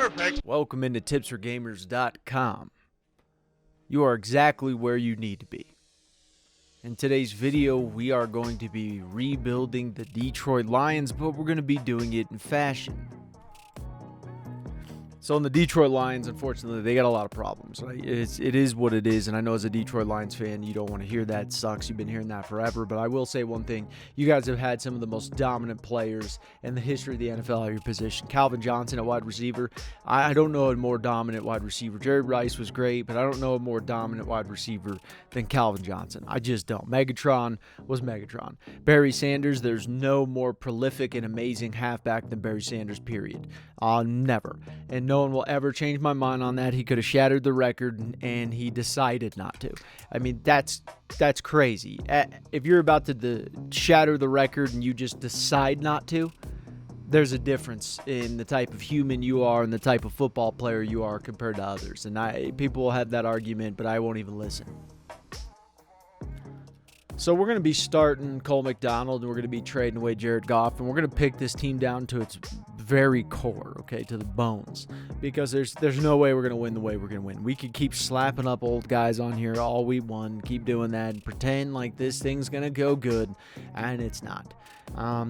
Perfect. Welcome into tipsforgamers.com. You are exactly where you need to be. In today's video, we are going to be rebuilding the Detroit Lions, but we're going to be doing it in fashion. So in the Detroit Lions, unfortunately, they got a lot of problems. Right? It is what it is, and I know as a Detroit Lions fan, you don't want to hear that. It sucks. You've been hearing that forever, but I will say one thing. You guys have had some of the most dominant players in the history of the NFL at your position. Calvin Johnson at wide receiver. I don't know a more dominant wide receiver. Jerry Rice was great, but I don't know a more dominant wide receiver than Calvin Johnson. I just don't. Megatron was Megatron. Barry Sanders, there's no more prolific and amazing halfback than Barry Sanders, period. Never. And no one will ever change my mind on that. He could have shattered the record, and he decided not to. I mean, that's crazy. If you're about to shatter the record and you just decide not to, there's a difference in the type of human you are and the type of football player you are compared to others. And people will have that argument, but I won't even listen. So we're going to be starting Cole McDonald, and we're going to be trading away Jared Goff, and we're going to pick this team down to its very core, okay, to the bones, because there's no way we're going to win the way we're going to win. We could keep slapping up old guys on here all we want, keep doing that, and pretend like this thing's going to go good, and it's not.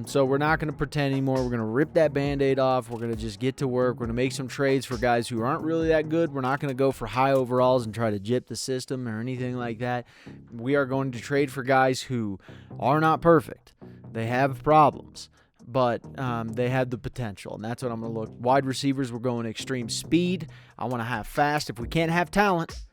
So we're not going to pretend anymore. We're going to rip that Band-Aid off. We're going to just get to work. We're going to make some trades for guys who aren't really that good. We're not going to go for high overalls and try to gyp the system or anything like that. We are going to trade for guys who are not perfect. They have problems, but they have the potential, and that's what I'm going to look. Wide receivers, we're going extreme speed. I want to have fast. If we can't have talent,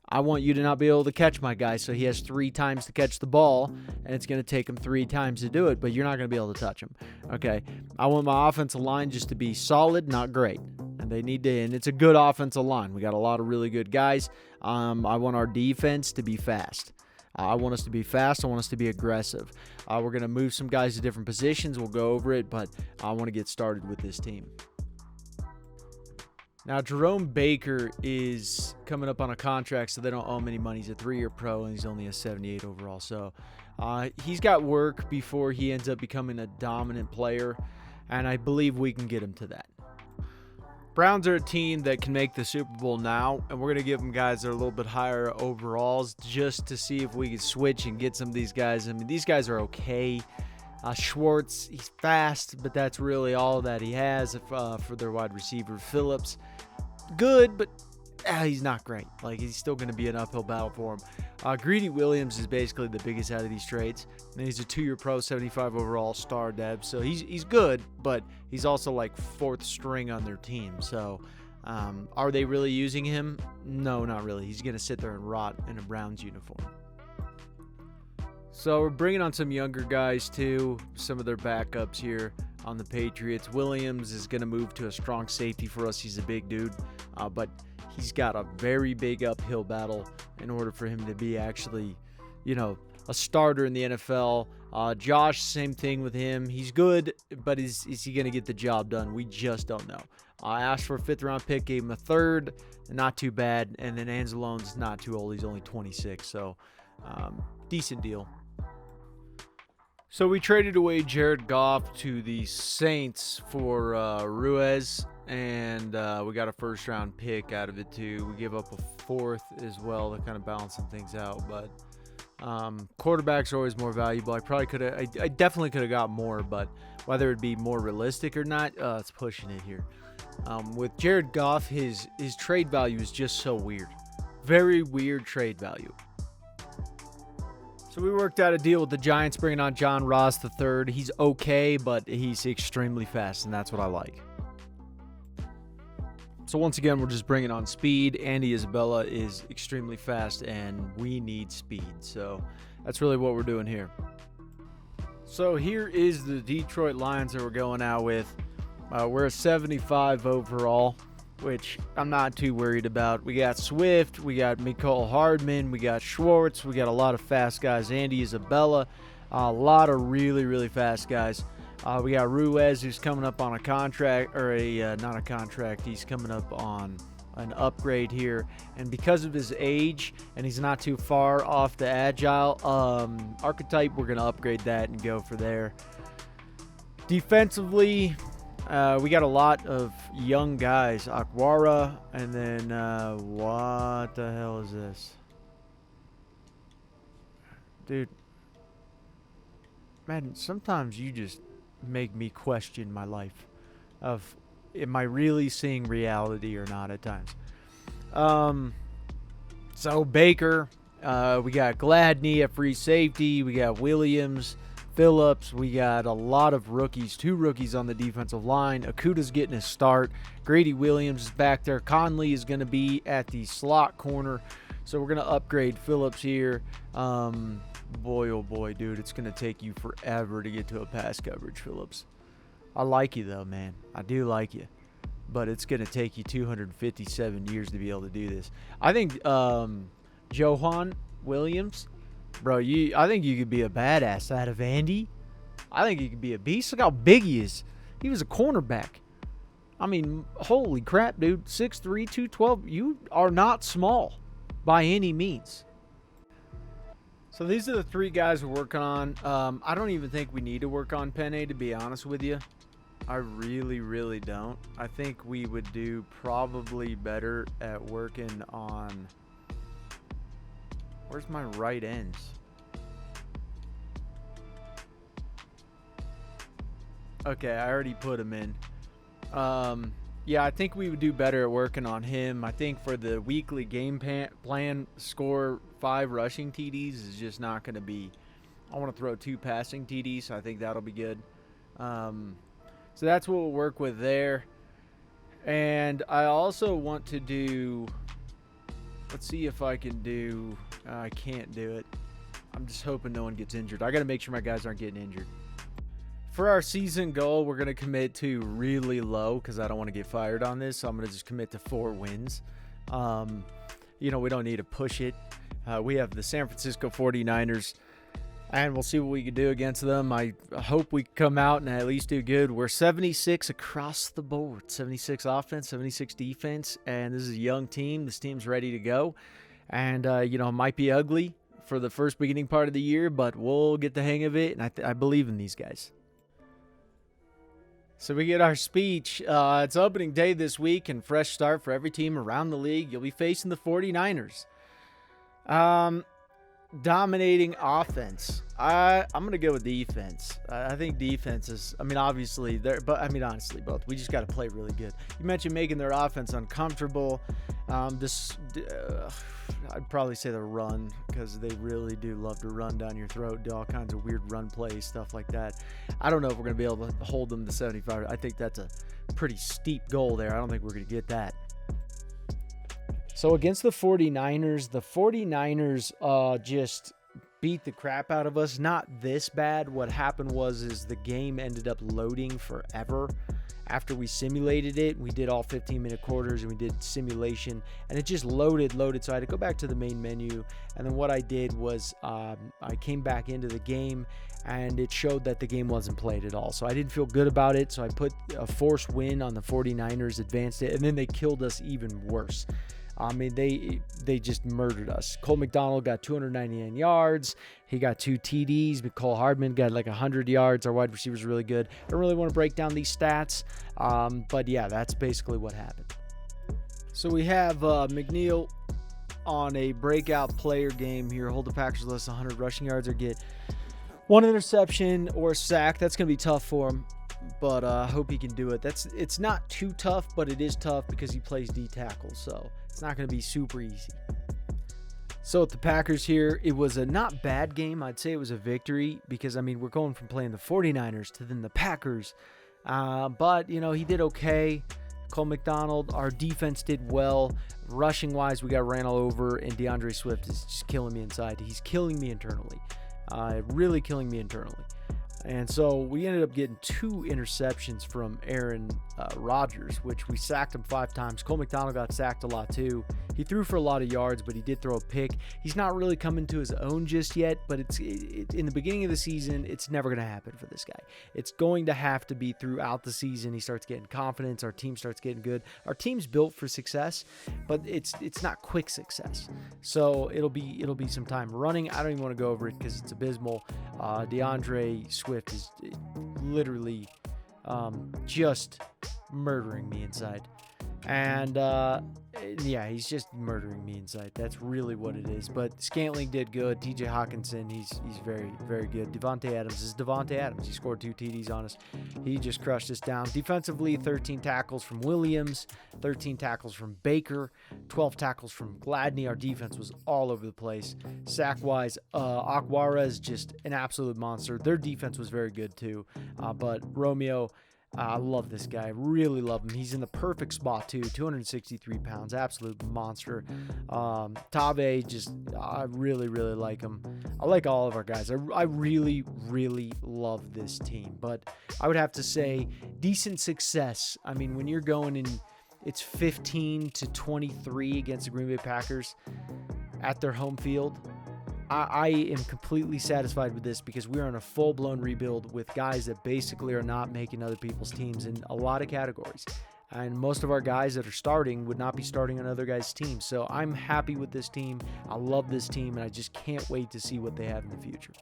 I want you to not be able to catch my guy, so he has 3 times to catch the ball, and it's going to take him 3 times to do it, but you're not going to be able to touch him, okay? I want my offensive line just to be solid, not great, and it's a good offensive line. We got a lot of really good guys. I want our defense to be fast. I want us to be fast. I want us to be aggressive. We're going to move some guys to different positions. We'll go over it, but I want to get started with this team. Now, Jerome Baker is coming up on a contract, so they don't owe him any money. He's a 3-year pro, and he's only a 78 overall. So he's got work before he ends up becoming a dominant player, and I believe we can get him to that. Browns are a team that can make the Super Bowl now, and we're going to give them guys that are a little bit higher overalls just to see if we can switch and get some of these guys. I mean, these guys are okay. Schwartz, he's fast, but that's really all that he has for their wide receiver. Phillips, good, but he's not great. Like, he's still going to be an uphill battle for him. Greedy Williams is basically the biggest out of these trades. And he's a 2-year pro, 75 overall star deb. So he's good, but he's also like 4th string on their team. So are they really using him? No, not really. He's going to sit there and rot in a Browns uniform. So we're bringing on some younger guys too, some of their backups here on the Patriots. Williams is going to move to a strong safety for us. He's a big dude, but he's got a very big uphill battle in order for him to be actually, a starter in the NFL. Josh, same thing with him. He's good, but is he going to get the job done? We just don't know. I asked for a 5th-round pick, gave him a 3rd, not too bad. And then Anzalone's not too old. He's only 26, so decent deal. So we traded away Jared Goff to the Saints for Ruiz, and we got a 1st-round pick out of it too. We gave up a 4th as well to kind of balance some things out, but quarterbacks are always more valuable. I definitely could have got more, but whether it be more realistic or not, it's pushing it here. With Jared Goff, his trade value is just so weird. Very weird trade value. So we worked out a deal with the Giants, bringing on John Ross III. He's okay, but he's extremely fast, and that's what I like. So once again, we're just bringing on speed. Andy Isabella is extremely fast, and we need speed. So that's really what we're doing here. So here is the Detroit Lions that we're going out with. We're a 75 overall, which I'm not too worried about. We got Swift, we got Mecole Hardman, we got Schwartz, we got a lot of fast guys. Andy Isabella, a lot of really, really fast guys. We got Ruiz, who's coming up on a contract, or not a contract, he's coming up on an upgrade here. And because of his age, and he's not too far off the agile archetype, we're going to upgrade that and go for there. Defensively, We got a lot of young guys. Akwara, and then what the hell is this? Dude, man, sometimes you just make me question my life of, am I really seeing reality or not at times? So Baker, we got Gladney at free safety. We got Williams, Phillips. We got a lot of rookies, 2 rookies on the defensive line. Akuta's getting his start. Grady Williams is back there. Conley is going to be at the slot corner. So we're going to upgrade Phillips here. Boy, oh boy, dude, it's going to take you forever to get to a pass coverage, Phillips. I like you, though, man. I do like you. But it's going to take you 257 years to be able to do this. I think Johan Williams, bro, I think you could be a badass out of Andy. I think you could be a beast. Look how big he is. He was a cornerback. I mean, holy crap, dude. 6'3", 212. You are not small by any means. So these are the 3 guys we're working on. I don't even think we need to work on Penne, to be honest with you. I really, really don't. I think we would do probably better at working on... Where's my right ends? Okay, I already put him in. Yeah, I think we would do better at working on him. I think for the weekly game plan, score 5 rushing TDs is just not going to be... I want to throw 2 passing TDs, so I think that'll be good. So that's what we'll work with there. And I also want to do... Let's see if I can do... I can't do it. I'm just hoping no one gets injured. I got to make sure my guys aren't getting injured. For our season goal, we're going to commit to really low because I don't want to get fired on this. So I'm going to just commit to 4 wins. We don't need to push it. We have the San Francisco 49ers, and we'll see what we can do against them. I hope we come out and at least do good. We're 76 across the board. 76 offense, 76 defense, and this is a young team. This team's ready to go. And, it might be ugly for the first beginning part of the year, but we'll get the hang of it, and I believe in these guys. So we get our speech. It's opening day this week and fresh start for every team around the league. You'll be facing the 49ers. Dominating offense. I'm going to go with defense. I think defense is, obviously, honestly, both. We just got to play really good. You mentioned making their offense uncomfortable. I'd probably say the run, because they really do love to run down your throat, do all kinds of weird run plays, stuff like that. I don't know if we're going to be able to hold them to 75. I think that's a pretty steep goal there. I don't think we're going to get that. So against the 49ers just beat the crap out of us. Not this bad. What happened is the game ended up loading forever. After we simulated it, we did all 15-minute quarters and we did simulation, and it just loaded. So I had to go back to the main menu, and then what I did was I came back into the game, and it showed that the game wasn't played at all. So I didn't feel good about it, so I put a forced win on the 49ers, advanced it, and then they killed us even worse. They just murdered us. Cole McDonald got 299 yards. He got 2 TDs. McCole Hardman got like 100 yards. Our wide receiver's really good. I don't really want to break down these stats, but yeah, that's basically what happened. So we have McNeil on a breakout player game here. Hold the Packers less than 100 rushing yards or get 1 interception or a sack. That's going to be tough for him, but I hope he can do it. It's not too tough, but it is tough because he plays D tackle, so it's not going to be super easy. So with the Packers here, it was a not bad game. I'd say it was a victory because, we're going from playing the 49ers to then the Packers. But, he did okay. Cole McDonald, our defense did well. Rushing-wise, we got ran all over, and DeAndre Swift is just killing me inside. He's killing me internally. Really killing me internally. And so we ended up getting 2 interceptions from Aaron Rodgers, which we sacked him 5 times. Cole McDonald got sacked a lot too. He threw for a lot of yards, but he did throw a pick. He's not really coming to his own just yet, but in the beginning of the season, it's never going to happen for this guy. It's going to have to be throughout the season. He starts getting confidence. Our team starts getting good. Our team's built for success, but it's not quick success. So it'll be some time running. I don't even want to go over it because it's abysmal. DeAndre Swift is literally just murdering me inside. And yeah, he's just murdering me inside. That's really what it is. But Scantling did good. TJ Hawkinson, he's very, very good. Devontae Adams is Devontae Adams. He scored 2 TDs on us. He just crushed us down. Defensively, 13 tackles from Williams, 13 tackles from Baker, 12 tackles from Gladney. Our defense was all over the place. Sack-wise, Akwara is just an absolute monster. Their defense was very good too. But Romeo, I love this guy. Really love him. He's in the perfect spot too. 263 pounds. Absolute monster. Tave, I really, really like him. I like all of our guys. I really, really love this team. But I would have to say decent success. I mean, when you're going in, it's 15-23 against the Green Bay Packers at their home field. I am completely satisfied with this because we're on a full-blown rebuild with guys that basically are not making other people's teams in a lot of categories. And most of our guys that are starting would not be starting on other guys' teams. So I'm happy with this team. I love this team, and I just can't wait to see what they have in the future.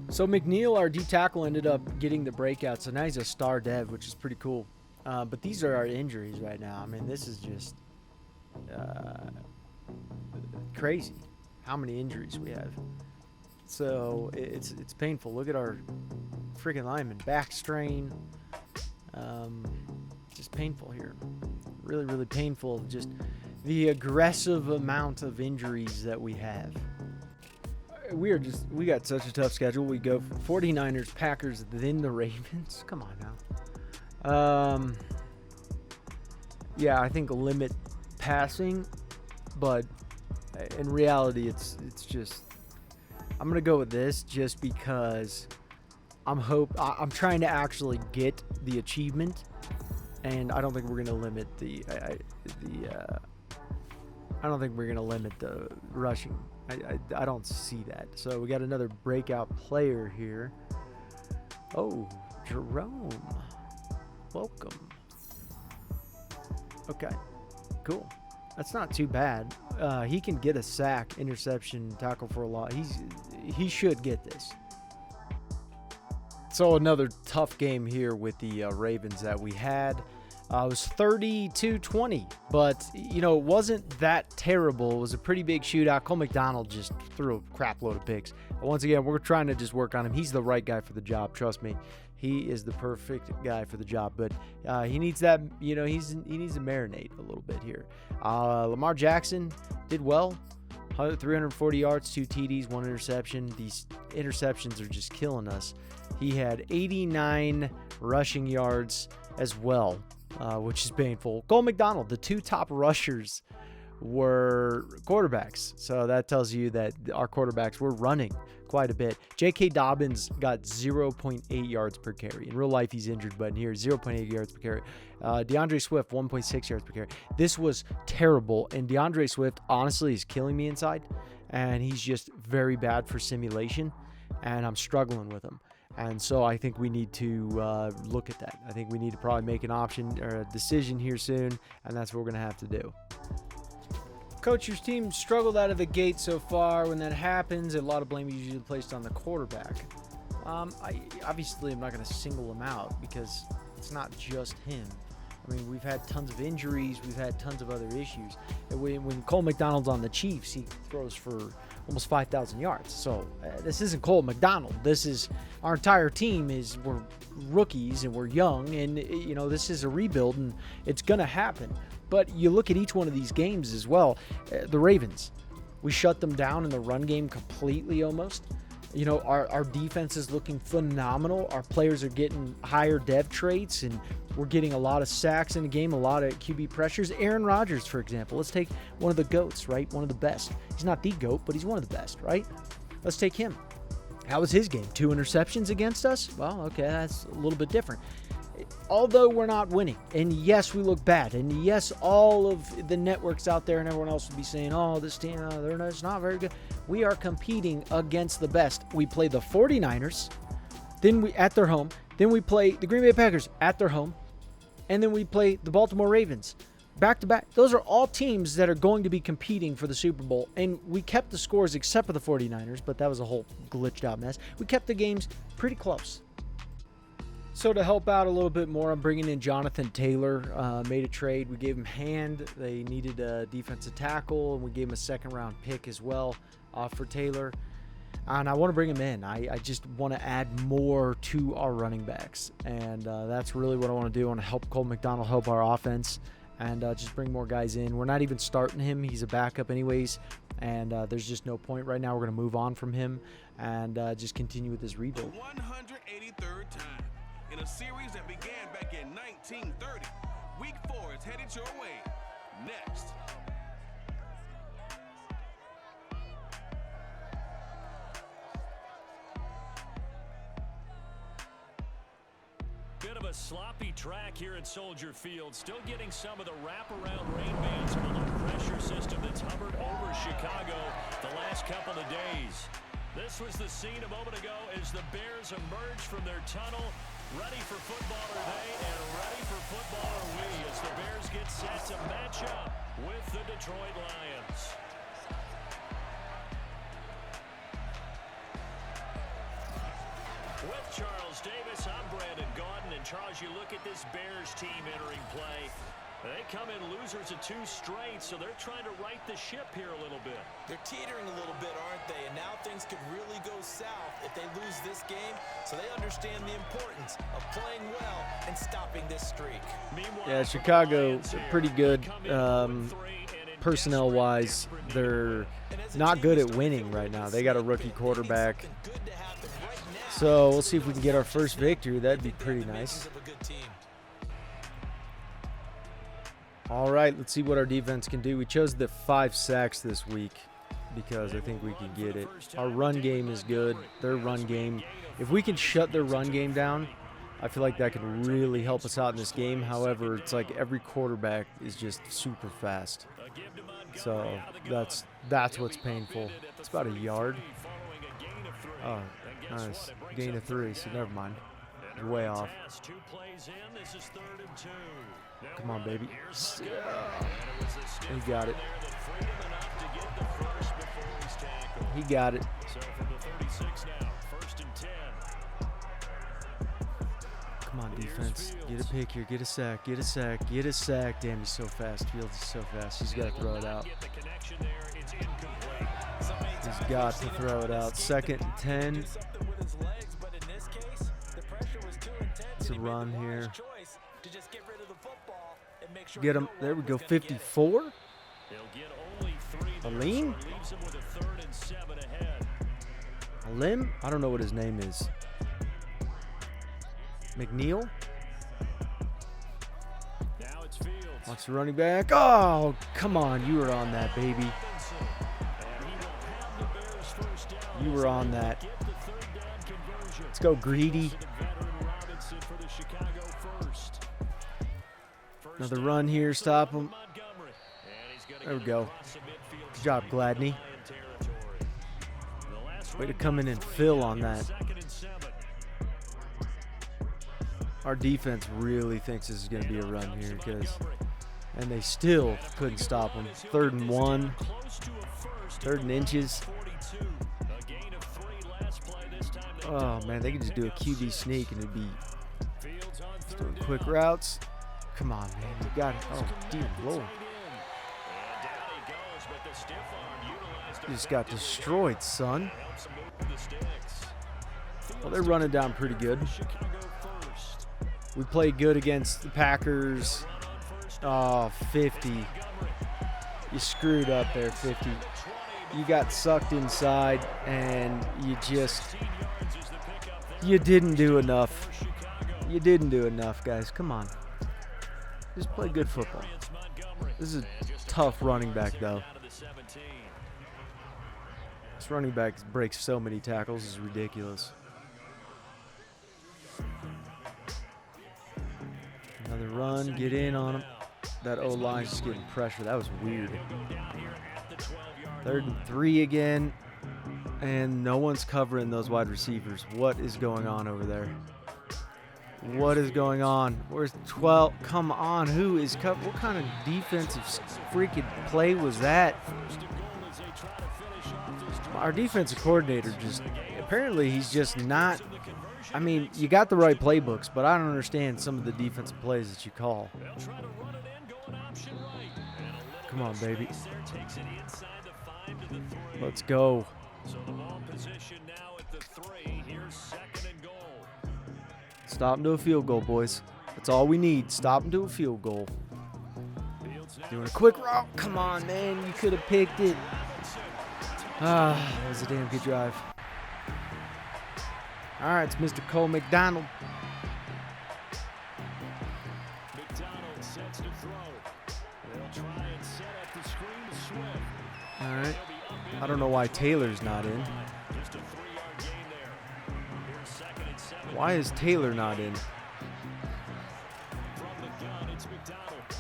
So McNeil, our D tackle, ended up getting the breakout. So now he's a star dev, which is pretty cool. But these are our injuries right now. I mean, this is just crazy how many injuries we have. So it's painful. Look at our freaking lineman. Back strain. Just painful here. Really, really painful. Just the aggressive amount of injuries that we have. We got such a tough schedule. We go 49ers, Packers, then the Ravens. Come on now. Yeah, I think limit passing, but in reality, it's just, I'm gonna go with this just because I'm trying to actually get the achievement, and I don't think we're gonna limit I don't think we're gonna limit the rushing. I don't see that. So we got another breakout player here. Oh, Jerome, welcome. Okay, cool. That's not too bad. He can get a sack, interception, tackle for a lot. He should get this. So another tough game here with the Ravens that we had. It was 30-20, but it wasn't that terrible. It was a pretty big shootout. Cole McDonald just threw a crap load of picks. But once again, we're trying to just work on him. He's the right guy for the job. Trust me. He is the perfect guy for the job, but he needs that, he needs to marinate a little bit here. Lamar Jackson did well, 340 yards, 2 TDs, 1 interception. These interceptions are just killing us. He had 89 rushing yards as well, which is painful. Cole McDonald, the 2 top rushers were quarterbacks. So that tells you that our quarterbacks were running quite a bit. J.K. Dobbins got 0.8 yards per carry. In real life, he's injured, but in here, 0.8 yards per carry. DeAndre Swift, 1.6 yards per carry. This was terrible, and DeAndre Swift, honestly, is killing me inside, and he's just very bad for simulation, and I'm struggling with him. And so I think we need to look at that. I think we need to probably make an option or a decision here soon, and that's what we're going to have to do. Coach, your team struggled out of the gate so far. When that happens, a lot of blame is usually placed on the quarterback. Obviously, I'm not going to single him out because it's not just him. I mean, we've had tons of injuries. We've had tons of other issues. And when Cole McDonald's on the Chiefs, he throws for almost 5,000 yards. So this isn't Cole McDonald. This is our entire team. We're rookies and we're young, and this is a rebuild, and it's going to happen. But you look at each one of these games as well. The Ravens, we shut them down in the run game completely almost. Our defense is looking phenomenal. Our players are getting higher dev traits, and we're getting a lot of sacks in the game, a lot of QB pressures. Aaron Rodgers, for example. Let's take one of the GOATs, right? One of the best. He's not the GOAT, but he's one of the best, right? Let's take him. How was his game? 2 interceptions against us? Well, okay, that's a little bit different. Although we're not winning, and yes, we look bad, and yes, all of the networks out there and everyone else will be saying, oh, this team, it's not very good. We are competing against the best. We play the 49ers, then we at their home, then we play the Green Bay Packers at their home, and then we play the Baltimore Ravens back to back. Those are all teams that are going to be competing for the Super Bowl, and we kept the scores except for the 49ers, but that was a whole glitched out mess. We kept the games pretty close. So to help out a little bit more, I'm bringing in Jonathan Taylor. Made a trade. We gave him hand. They needed a defensive tackle, and we gave him a second-round pick as well for Taylor. And I want to bring him in. I just want to add more to our running backs. And that's really what I want to do. I want to help Cole McDonald help our offense and just bring more guys in. We're not even starting him. He's a backup anyways. And there's just no point right now. We're going to move on from him and just continue with this rebuild. The 183rd time in a series that began back in 1930. Week 4 is headed your way. Next. Bit of a sloppy track here at Soldier Field. Still getting some of the wraparound rain bands from the low pressure system that's hovered over Chicago the last couple of days. This was the scene a moment ago as the Bears emerged from their tunnel. Ready for football are they, and ready for football are we as the Bears get set to match up with the Detroit Lions. With Charles Davis, I'm Brandon Gaudin. And Charles, you look at this Bears team entering play. They come in losers of 2 straight, so they're trying to right the ship here a little bit. They're teetering a little bit, aren't they? And now things could really go south if they lose this game. So they understand the importance of playing well and stopping this streak. Yeah, Chicago, pretty good personnel-wise. They're not good at winning right now. They got a rookie quarterback. So we'll see if we can get our first victory. That'd be pretty nice. All right, let's see what our defense can do. We chose the 5 sacks this week because I think we can get it. Our run game is good. Their run game, if we can shut their run game down, I feel like that could really help us out in this game. However, it's like every quarterback is just super fast. So that's what's painful. It's about a yard. Oh, nice. Gain of 3, so never mind. You're way off. Come on, baby. He got it. He got it. Come on, defense. Get a pick here. Get a sack. Get a sack. Get a sack. Damn, he's so fast. Fields is so fast. He's got to throw it out. He's got to throw it out. 2nd and 10. It's a run here. Get him. There we go. 54. Alim? Alim? I don't know what his name is. McNeil? Watch the running back. Oh, come on. You were on that, baby. You were on that. Let's go, Greedy. Another run here. Stop him. There we go. Good job, Gladney. Way to come in and fill on that. Our defense really thinks this is going to be a run here and they still couldn't stop him. 3rd and 1. 3rd and inches. Oh, man, they could just do a QB sneak and it'd be just doing quick routes. Come on, man. You got it. Oh, dear Lord. You just got destroyed, son. Well, they're running down pretty good. We played good against the Packers. Oh, 50. You screwed up there, 50. You got sucked inside, and you didn't do enough. You didn't do enough, guys. Come on. Just play good football. This is a tough running back, though. This running back breaks so many tackles. It's ridiculous. Another run. Get in on him. That O-line's just getting pressure. That was weird. 3rd and 3 again. And no one's covering those wide receivers. What is going on over there? What is going on? Where's 12? Come on. Who is covering? What kind of defensive freaking play was that? Our defensive coordinator apparently he's just not I mean, you got the right playbooks, but I don't understand some of the defensive plays that you call. They'll try to run it in, going option right. And a little Come on, bit of baby. space there, takes it inside the 5 to the 3. Let's go. So the ball position now at the 3. Here's 2nd and goal. Stop them to a field goal, boys. That's all we need. Stop them to a field goal. Fields now Doing a quick route. Come on, man. You could have picked it. That was a damn good drive. All right, it's Mr. Cole McDonald. McDonald sets to throw. They'll try and set up the screen to Swift. All right. I don't know why Taylor's not in. Just a 3-yard gain there. Here's 2nd and 7. Why is Taylor not in? From the gun, it's McDonald.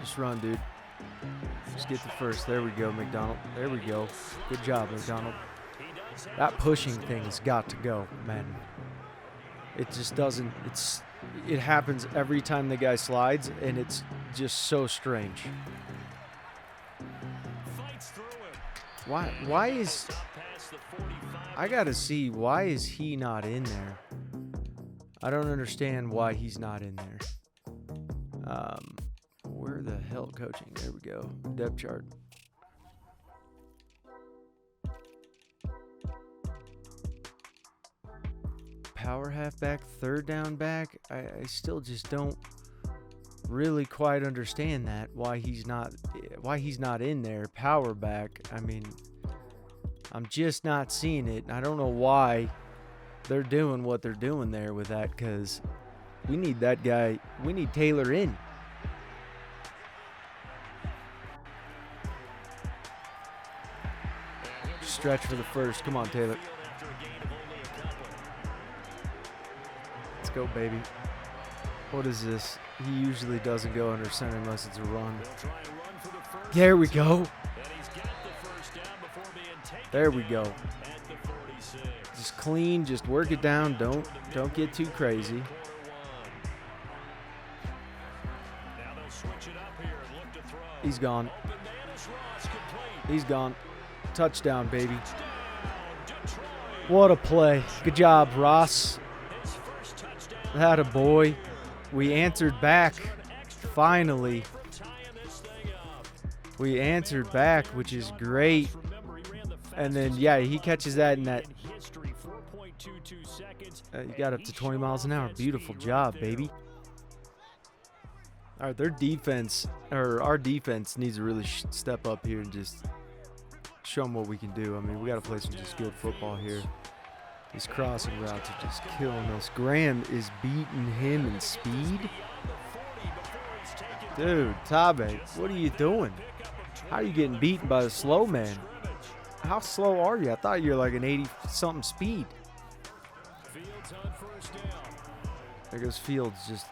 Just run, dude. Just get the first. There we go, McDonald. There we go. Good job, McDonald. That pushing thing has got to go, man. It just doesn't. It happens every time the guy slides, and it's just so strange. Fights through him. Why is Up past the 45. I gotta see, why is he not in there? I don't understand why he's not in there. Where the hell coaching? There we go. Depth chart. Power halfback, third down back. I still just don't really quite understand that. Why he's not in there. Power back. I mean, I'm just not seeing it. I don't know why they're doing what they're doing there with that, because we need that guy. We need Taylor in. Stretch for the first. Come on, Taylor. Let's go, baby. What is this? He usually doesn't go under center unless it's a run. There we go. There we go. Just clean, just work it down. Don't get too crazy. He's gone. He's gone. Touchdown, baby. What a play. Good job, Ross. That a boy. We answered back. Finally. We answered back, which is great. And then, yeah, he catches that in that. You got up to 20 miles an hour. Beautiful job, baby. All right, their defense, or our defense, needs to really step up here and just show them what we can do. I mean, we got to play some just good football here. These crossing routes are just killing us. Graham is beating him in speed. Dude, Tabe, what are you doing? How are you getting beaten by the slow man? How slow are you? I thought you were like an 80-something speed. There goes Fields, just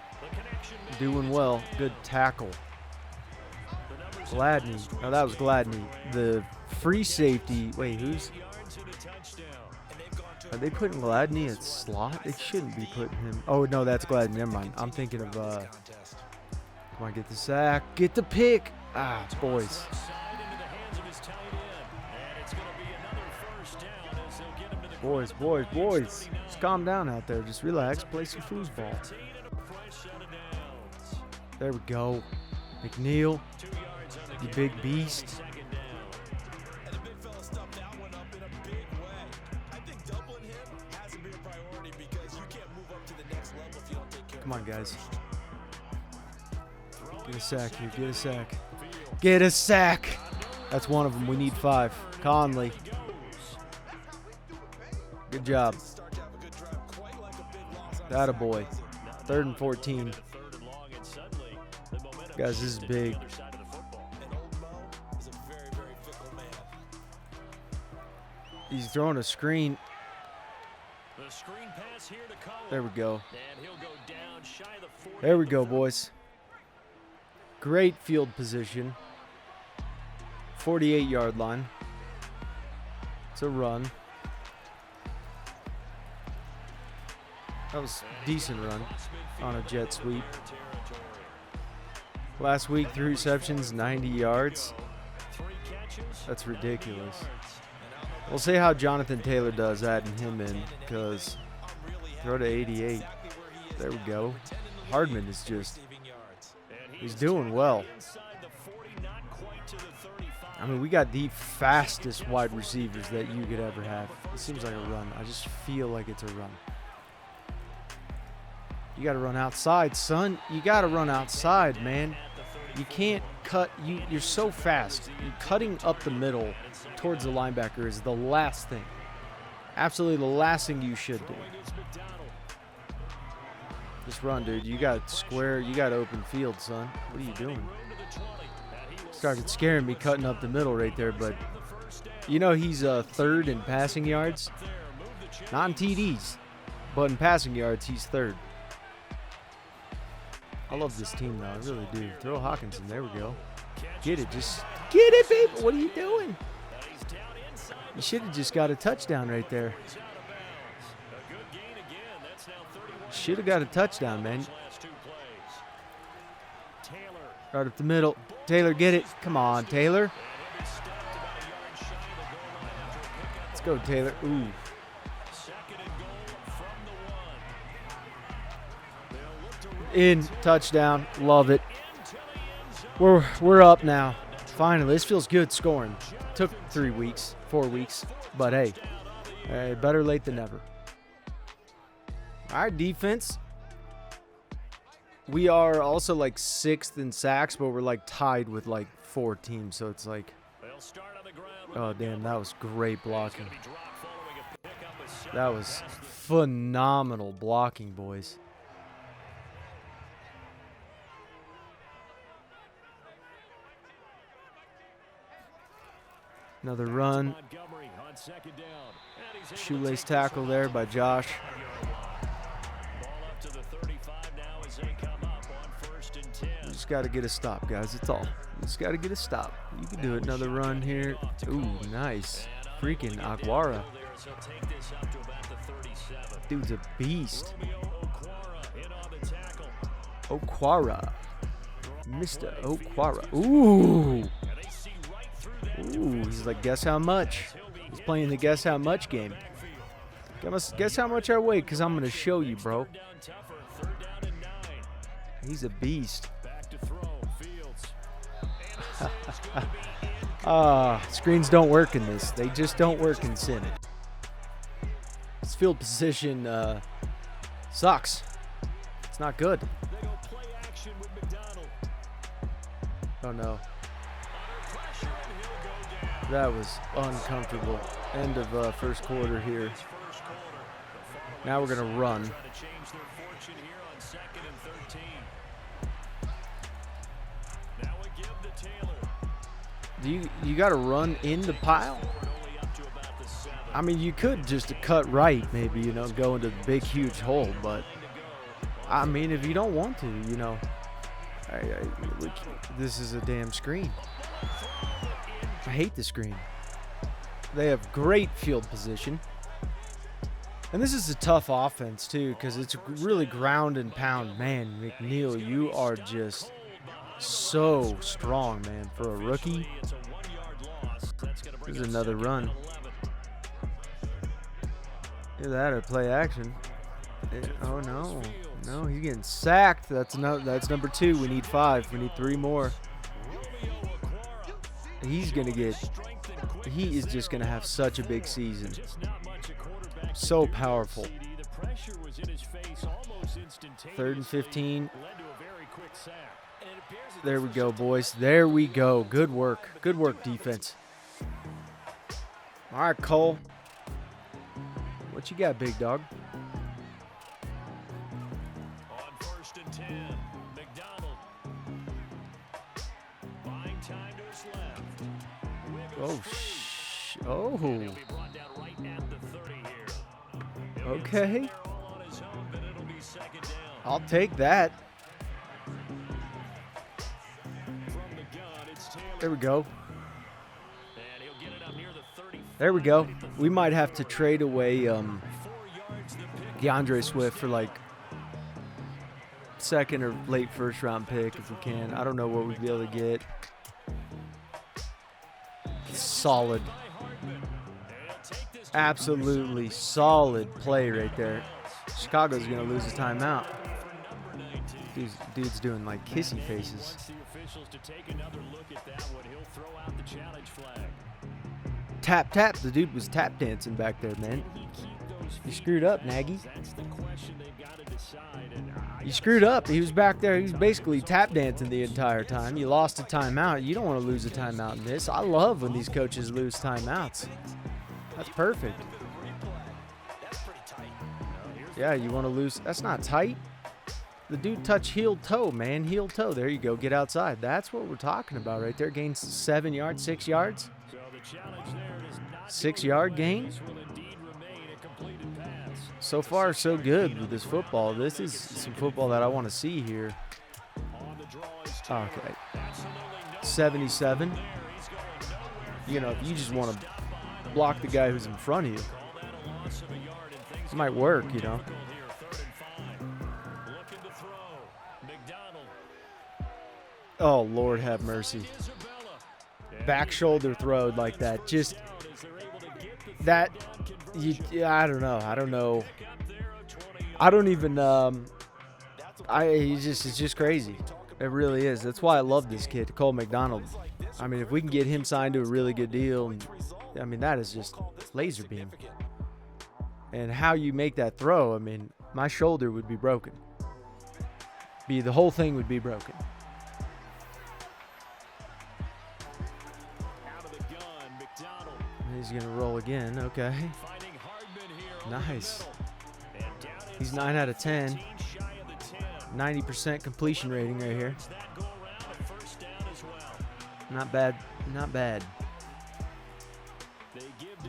doing well. Good tackle. Gladney. Oh, that was Gladney. The free safety. Wait, who's? Are they putting Gladney at slot? They shouldn't be putting him. Oh, no, that's Gladney. Never mind. I'm thinking of, come on, get the sack. Get the pick. Ah, boys. Boys. Just calm down out there. Just relax. Play some foosball. There we go. McNeil, you big beast. Come on, guys. Get a sack here. Get a sack. Get a sack. That's one of them. We need 5. Conley. Good job. That a boy. 3rd and 14. Guys, this is big. He's throwing a screen. There we go. There we go, boys. Great field position. 48-yard line. It's a run. That was a decent run on a jet sweep. Last week, 3 receptions, 90 yards. That's ridiculous. We'll see how Jonathan Taylor does adding him in, because Throw to 88. There we go. Hardman is just, he's doing well. I mean, we got the fastest wide receivers that you could ever have. It seems like a run. I just feel like it's a run. You got to run outside, son. You got to run outside, man. You can't cut. You're so fast. You're cutting up the middle towards the linebacker is the last thing. Absolutely the last thing you should do. Just run, dude. You got square. You got open field, son. What are you doing? Started scaring me cutting up the middle right there, but you know he's third in passing yards. Not in TDs, but in passing yards, he's third. I love this team, though. I really do. Throw Hawkinson. There we go. Get it. Just get it, baby. What are you doing? You should have just got a touchdown right there. Should have got a touchdown, man. Right up the middle. Taylor, get it. Come on, Taylor. Let's go, Taylor. Ooh. In, touchdown, love it. We're up now. Finally, this feels good scoring. Took 4 weeks, but hey, better late than never. All right, defense. We are also like 6th in sacks, but we're like tied with like 4 teams, so it's like, oh damn, that was great blocking. That was phenomenal blocking, boys. Another run. Shoelace tackle there by Josh. You just got to get a stop, guys. That's all. You just got to get a stop. You can do it. Another run here. Ooh, nice. Freaking Aguara. Dude's a beast. Okwara. Mr. Okwara. Ooh. Ooh, he's like, guess how much? He's playing the guess how much game. Guess how much I weigh, because I'm going to show you, bro. He's a beast. Screens don't work in this. They just don't work in Sim. This field position sucks. It's not good. Oh, no. That was uncomfortable. End of first quarter here. Now we're going to run. You got to run in the pile? I mean, you could just cut right, maybe, you know, go into the big, huge hole. But, I mean, if you don't want to, you know. This is a damn screen. I hate the screen. They have great field position. And this is a tough offense, too, because it's really ground and pound. Man, McNeil, you are just so strong, man, for a rookie. There's another run. Look at that, or play action. Oh, no. No, he's getting sacked. That's number 2. We need 5. We need 3 more. He is just going to have such a big season. So powerful. 3rd and 15. There we go, boys. There we go. Good work. Good work, defense. All right, Cole. What you got, big dog? On 1st and 10, McDonald. Buying time to his left. Oh. Okay. I'll take that. There we go. There we go. We might have to trade away DeAndre Swift for like 2nd or late 1st round pick if we can. I don't know what we'd be able to get. Solid. Absolutely solid play right there. Chicago's going to lose a timeout. Dude's doing like kissy faces. Tap, tap. The dude was tap dancing back there, man. You screwed up, Nagy. You screwed up. He was back there. He was basically tap dancing the entire time. You lost a timeout. You don't want to lose a timeout in this. I love when these coaches lose timeouts. That's perfect. Yeah, you want to lose. That's not tight. The dude touched heel toe, man. Heel toe. There you go. Get outside. That's what we're talking about right there. Gains 7 yards, 6 yards. 6-yard gain. So far, so good with this football. This is some football that I want to see here. Okay. 77. You know, if you just want to block the guy who's in front of you, it might work, you know. Oh, Lord have mercy. Back shoulder throwed like that. Just that. I don't know. I don't even. It's just crazy. It really is. That's why I love this kid, Cole McDonald. I mean, if we can get him signed to a really good deal, I mean, that is just laser beam. And how you make that throw, I mean, my shoulder would be broken. The whole thing would be broken. He's going to roll again. Okay. Nice. He's 9 out of 10. 90% completion rating right here. Not bad. Not bad.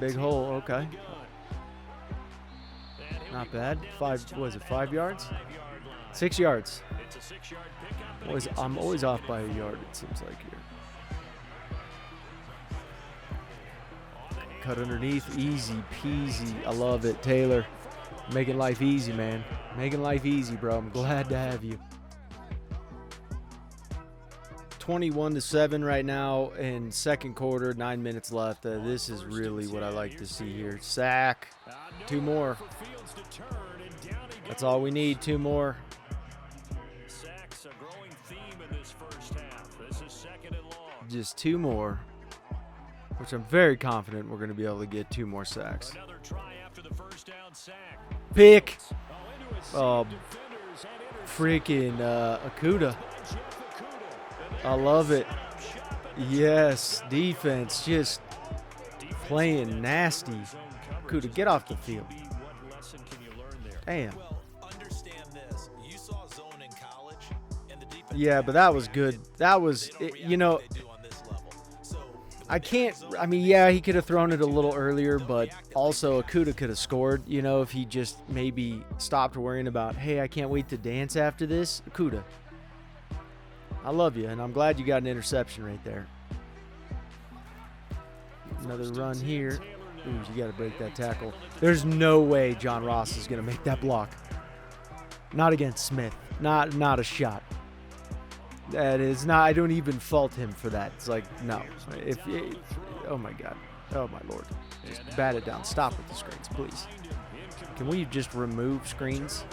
Big hole. Okay. Not bad. 5 yards? 6 yards. I'm always off by a yard, it seems like here. Cut underneath, easy peasy. I love it, Taylor. Making life easy, man. Making life easy, bro. I'm glad to have you. 21-7 right now in second quarter. 9 minutes left. This is really what I like to see here. Sack. 2 more. That's all we need. 2 more. Just 2 more. Which I'm very confident we're going to be able to get 2 more sacks. Pick. Oh, freaking Okuda. I love it. Yes, defense just playing nasty. Okuda, get off the field. Damn. Yeah, but that was good. That was, you know, I mean, yeah, he could have thrown it a little earlier, but also Okuda could have scored, you know, if he just maybe stopped worrying about, hey, I can't wait to dance after this. Okuda, I love you, and I'm glad you got an interception right there. Another run here. Ooh, you got to break that tackle. There's no way John Ross is going to make that block. Not against Smith. Not a shot. That is not. I don't even fault him for that. It's like, no. Oh my God. Oh my Lord. Just bat it down. Stop with the screens, please. Can we just remove screens?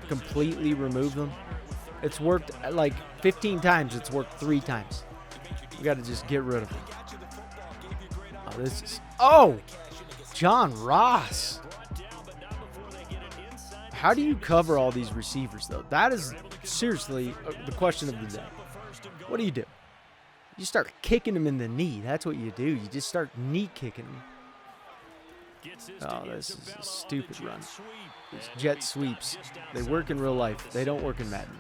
Completely remove them? It's worked like 15 times. It's worked 3 times. We got to just get rid of them. Oh, this is. Oh, John Ross. How do you cover all these receivers, though? That is seriously the question of the day. What do? You start kicking them in the knee. That's what you do. You just start knee kicking them. Oh, this is a stupid run. These jet sweeps. They work in real life. They don't work in Madden.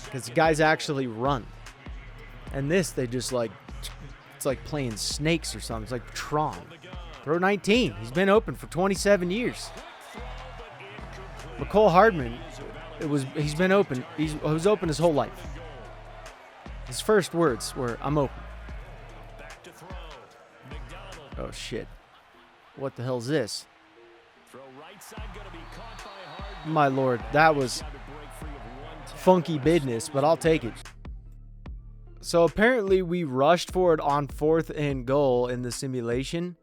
Because guys actually run. And this, they just like, it's like playing snakes or something. It's like Tron. Throw 19. He's been open for 27 years. McCole Hardman, he's been open. He was open his whole life. His first words were, "I'm open." Oh shit! What the hell's this? My Lord, that was funky business, but I'll take it. So apparently we rushed for it on 4th and goal in the simulation,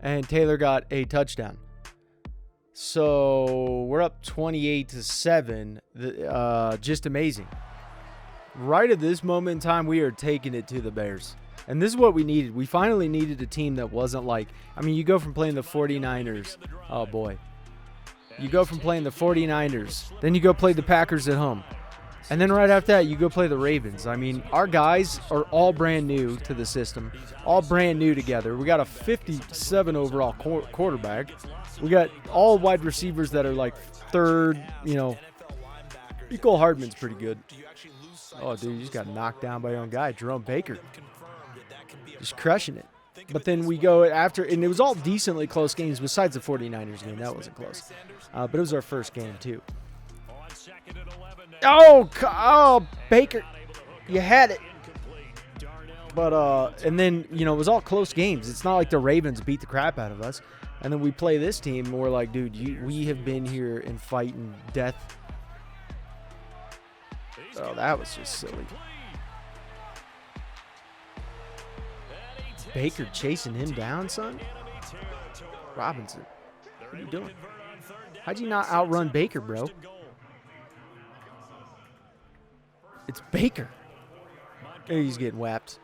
and Taylor got a touchdown. So we're up 28-7. Just amazing. Right at this moment in time, we are taking it to the Bears. And this is what we needed. We finally needed a team that wasn't like, I mean, you go from playing the 49ers. Oh, boy. You go from playing the 49ers. Then you go play the Packers at home. And then right after that, you go play the Ravens. I mean, our guys are all brand new to the system, all brand new together. We got a 57 overall quarterback. We got all wide receivers that are like third, you know. Nicole Hardman's pretty good. Oh, dude, you just got knocked down by your own guy, Jerome Baker. Just crushing it. But then we go after, and it was all decently close games besides the 49ers game. That wasn't close. But it was our first game, too. Oh, Baker, you had it. But, and then, you know, it was all close games. It's not like the Ravens beat the crap out of us. And then we play this team, and we're like, dude, we have been here and fighting death. Oh, that was just silly. Baker chasing him down, son? Robinson, what are you doing? How'd you not outrun Baker, bro? It's Baker. He's getting whapped.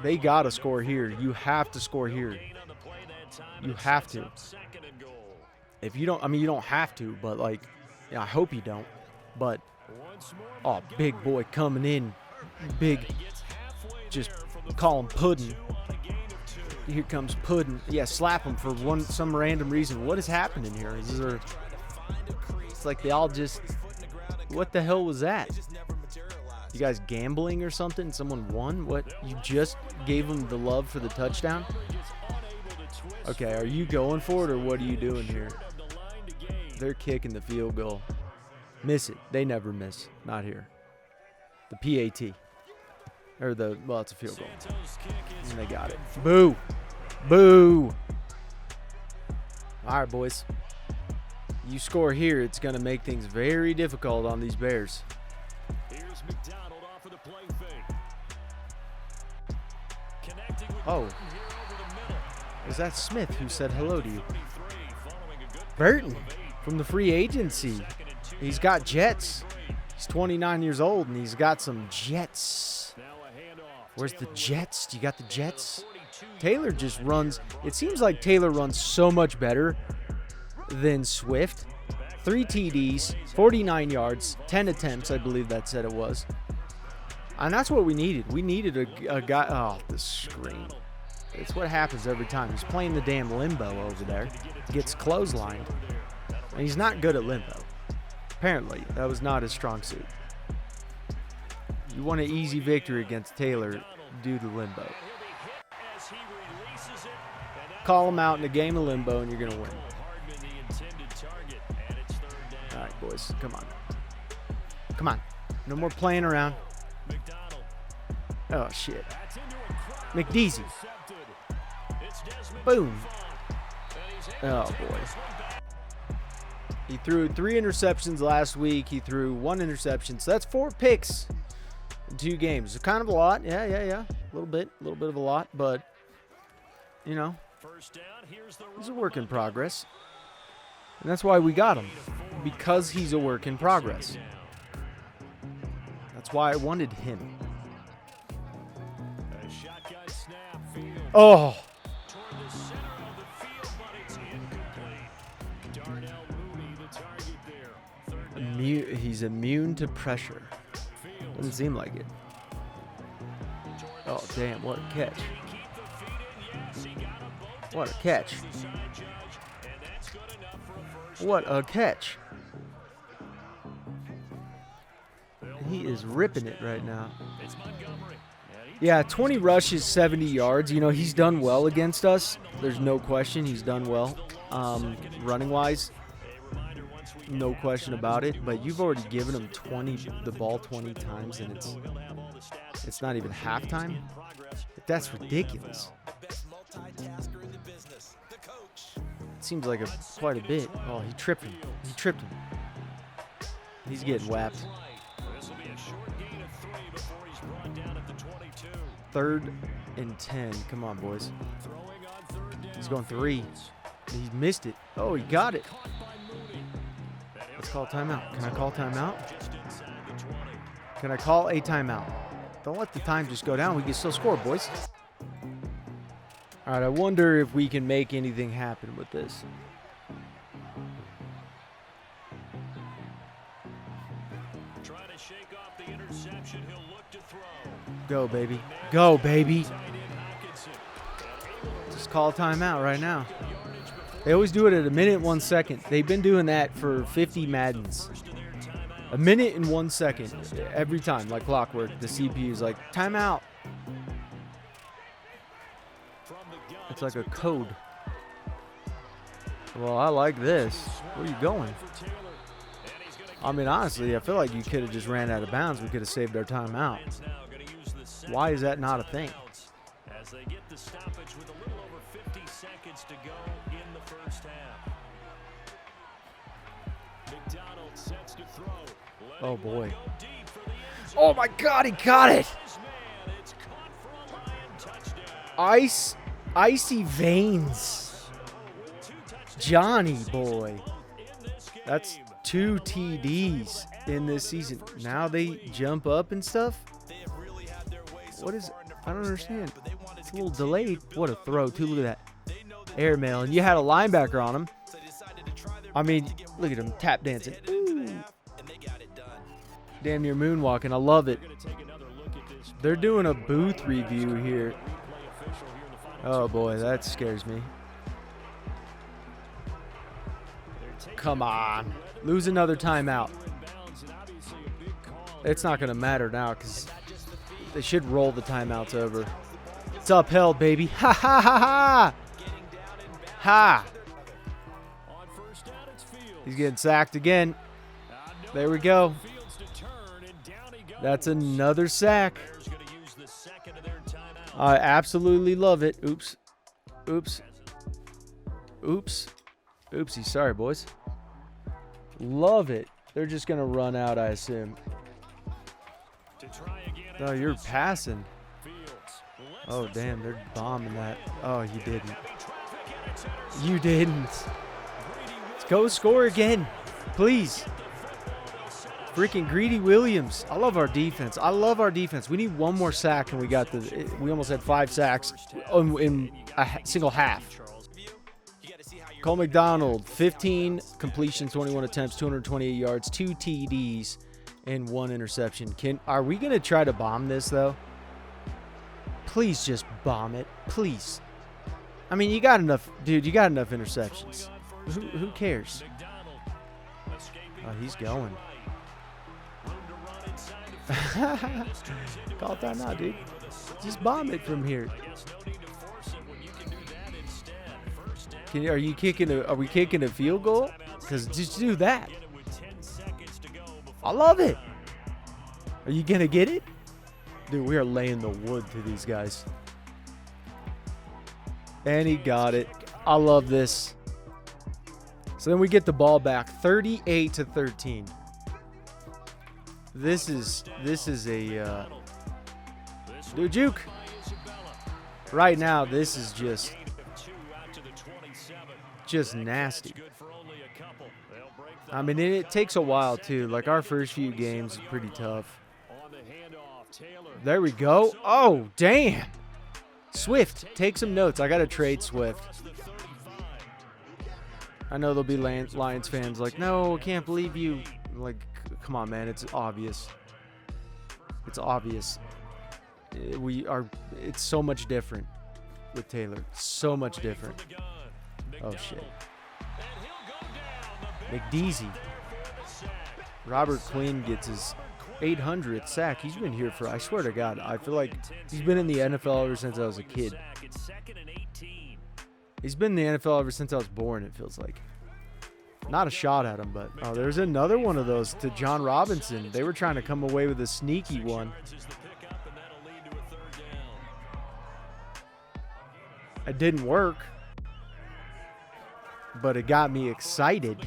They got to score here. You have to score here. You have to. If you don't, I mean, you don't have to, but, like, yeah, I hope you don't. But, oh, big boy coming in. Big, just call him Puddin'. Here comes Puddin'. Yeah, slap him for some random reason. What is happening here? It's like they all just, what the hell was that? You guys gambling or something? Someone won? What? You just gave them the love for the touchdown? Okay, are you going for it or what are you doing here? They're kicking the field goal. Miss it. They never miss. Not here. The PAT. Or well, it's a field goal. And they got it. Boo. Boo. All right, boys. You score here, it's going to make things very difficult on these Bears. Oh. Is that Smith who said hello to you? Burton from the free agency. He's got jets. He's 29 years old, and he's got some jets. Where's the jets? Do you got the jets? Taylor just runs. It seems like Taylor runs so much better than Swift. 3 TDs, 49 yards, 10 attempts, I believe that said it was. And that's what we needed. We needed a guy. Oh, the screen. It's what happens every time. He's playing the damn limbo over there. Gets clotheslined. And he's not good at limbo. Apparently, that was not his strong suit. You want an easy victory against Taylor, do the limbo. Call him out in a game of limbo, and you're going to win. All right, boys. Come on. Come on. No more playing around. Oh, shit. McDeasy. Boom. Oh, boy. He threw 3 interceptions last week. He threw 1 interception. So that's 4 picks in 2 games. It's kind of a lot. Yeah. A little bit of a lot. But, you know, he's a work in progress. And that's why we got him. Because he's a work in progress. That's why I wanted him. Oh. He's immune to pressure. Doesn't seem like it. Oh, damn. What a catch. What a catch. What a catch. He is ripping it right now. Yeah, 20 rushes, 70 yards. You know, he's done well against us. There's no question he's done well. Running-wise, no question about it. But you've already given him the ball 20 times, and it's not even halftime. That's ridiculous. It seems like quite a bit. Oh, he tripped him. He's getting whapped. 3rd and 10. Come on, boys. He's going 3. He missed it. Oh, he got it. Let's call timeout. Can I call timeout? Can I call a timeout? Don't let the time just go down. We can still score, boys. All right, I wonder if we can make anything happen with this. Trying to shake off the interception. He'll look to throw. Go, baby. Go, baby. Just call a timeout right now. They always do it at 1 minute, 1 second. They've been doing that for 50 Maddens. 1 minute and 1 second every time, like clockwork. The CPU is like, timeout. It's like a code. Well, I like this. Where are you going? I mean, honestly, I feel like you could have just ran out of bounds. We could have saved our timeout. Why is that not a thing? As they get the stoppage with a little over 50 seconds to go in the first half. McDonald sets to throw. Oh, boy. Oh, my God, he got it. Icy veins. Johnny, boy. That's 2 TDs in this season. Now they jump up and stuff? What is... I don't understand. It's a little delayed. What a throw, too. Look at that. Airmail. And you had a linebacker on him. I mean, look at him tap dancing. Ooh. Damn near moonwalking. I love it. They're doing a booth review here. Oh, boy. That scares me. Come on. Lose another timeout. It's not going to matter now because they should roll the timeouts over. It's upheld, baby. Ha, ha, ha, ha. Ha. He's getting sacked again. There we go. That's another sack. I absolutely love it. Oops. Oops. Oops. Oopsie. Sorry, boys. Love it. They're just going to run out, I assume. Oh, you're passing. Oh, damn. They're bombing that. Oh, you didn't. You didn't. Let's go score again. Please. Freaking Greedy Williams. I love our defense. I love our defense. We need one more sack, and we got the. We almost had 5 sacks in a single half. Cole McDonald, 15 completions, 21 attempts, 228 yards, 2 TDs, and 1 interception. Are we going to try to bomb this, though? Please just bomb it. Please. I mean, you got enough. Dude, you got enough interceptions. Who cares? Oh, he's going. Call time out, dude. Just bomb it from here. Are we kicking a field goal? Because just do that. I love it. Are you going to get it? Dude, we are laying the wood to these guys. And he got it. I love this. So then we get the ball back, 38-13. This is a dude juke. Right now, this is just nasty. I mean, it takes a while too. Like our first few games are pretty tough. There we go. Oh, damn. Swift, take some notes. I got to trade Swift. I know there'll be Lions fans like, no, I can't believe you. Like, come on, man. It's obvious. It's obvious. It's so much different with Taylor. So much different. Oh, shit. McDeasy. Robert Quinn gets his 800th sack. He's been here for, I swear to God, I feel like he's been in the NFL ever since I was a kid. He's been in the NFL ever since I was born, it feels like. Not a shot at him, but... Oh, there's another one of those to John Robinson. They were trying to come away with a sneaky one. It didn't work. But it got me excited.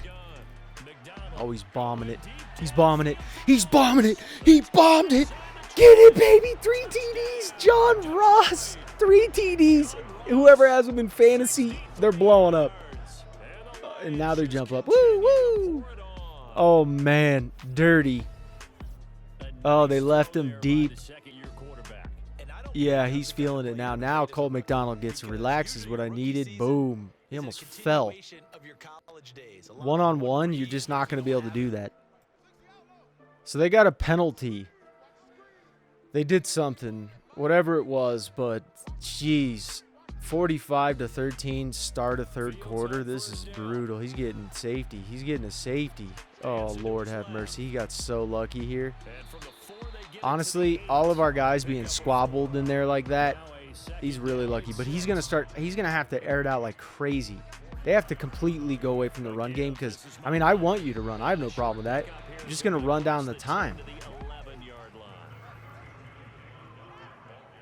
Oh, he's bombing it. He's bombing it. He's bombing it. He bombed it. Get it, baby. 3 TDs. John Ross. 3 TDs. Whoever has them in fantasy, they're blowing up. And now they jump up. Woo, woo. Oh, man. Dirty. Oh, they left him deep. Yeah, he's feeling it now. Now Cole McDonald gets relaxed is what I needed. Boom. He almost fell. One-on-one, you're just not going to be able to do that. So they got a penalty. They did something, whatever it was, but jeez. 45-13, start of third quarter. This is brutal. He's getting safety. He's getting a safety. Oh, Lord have mercy. He got so lucky here. Honestly, all of our guys being squabbled in there like that, he's really lucky. But he's going to have to air it out like crazy. They have to completely go away from the run game because, I mean, I want you to run. I have no problem with that. You're just going to run down the time.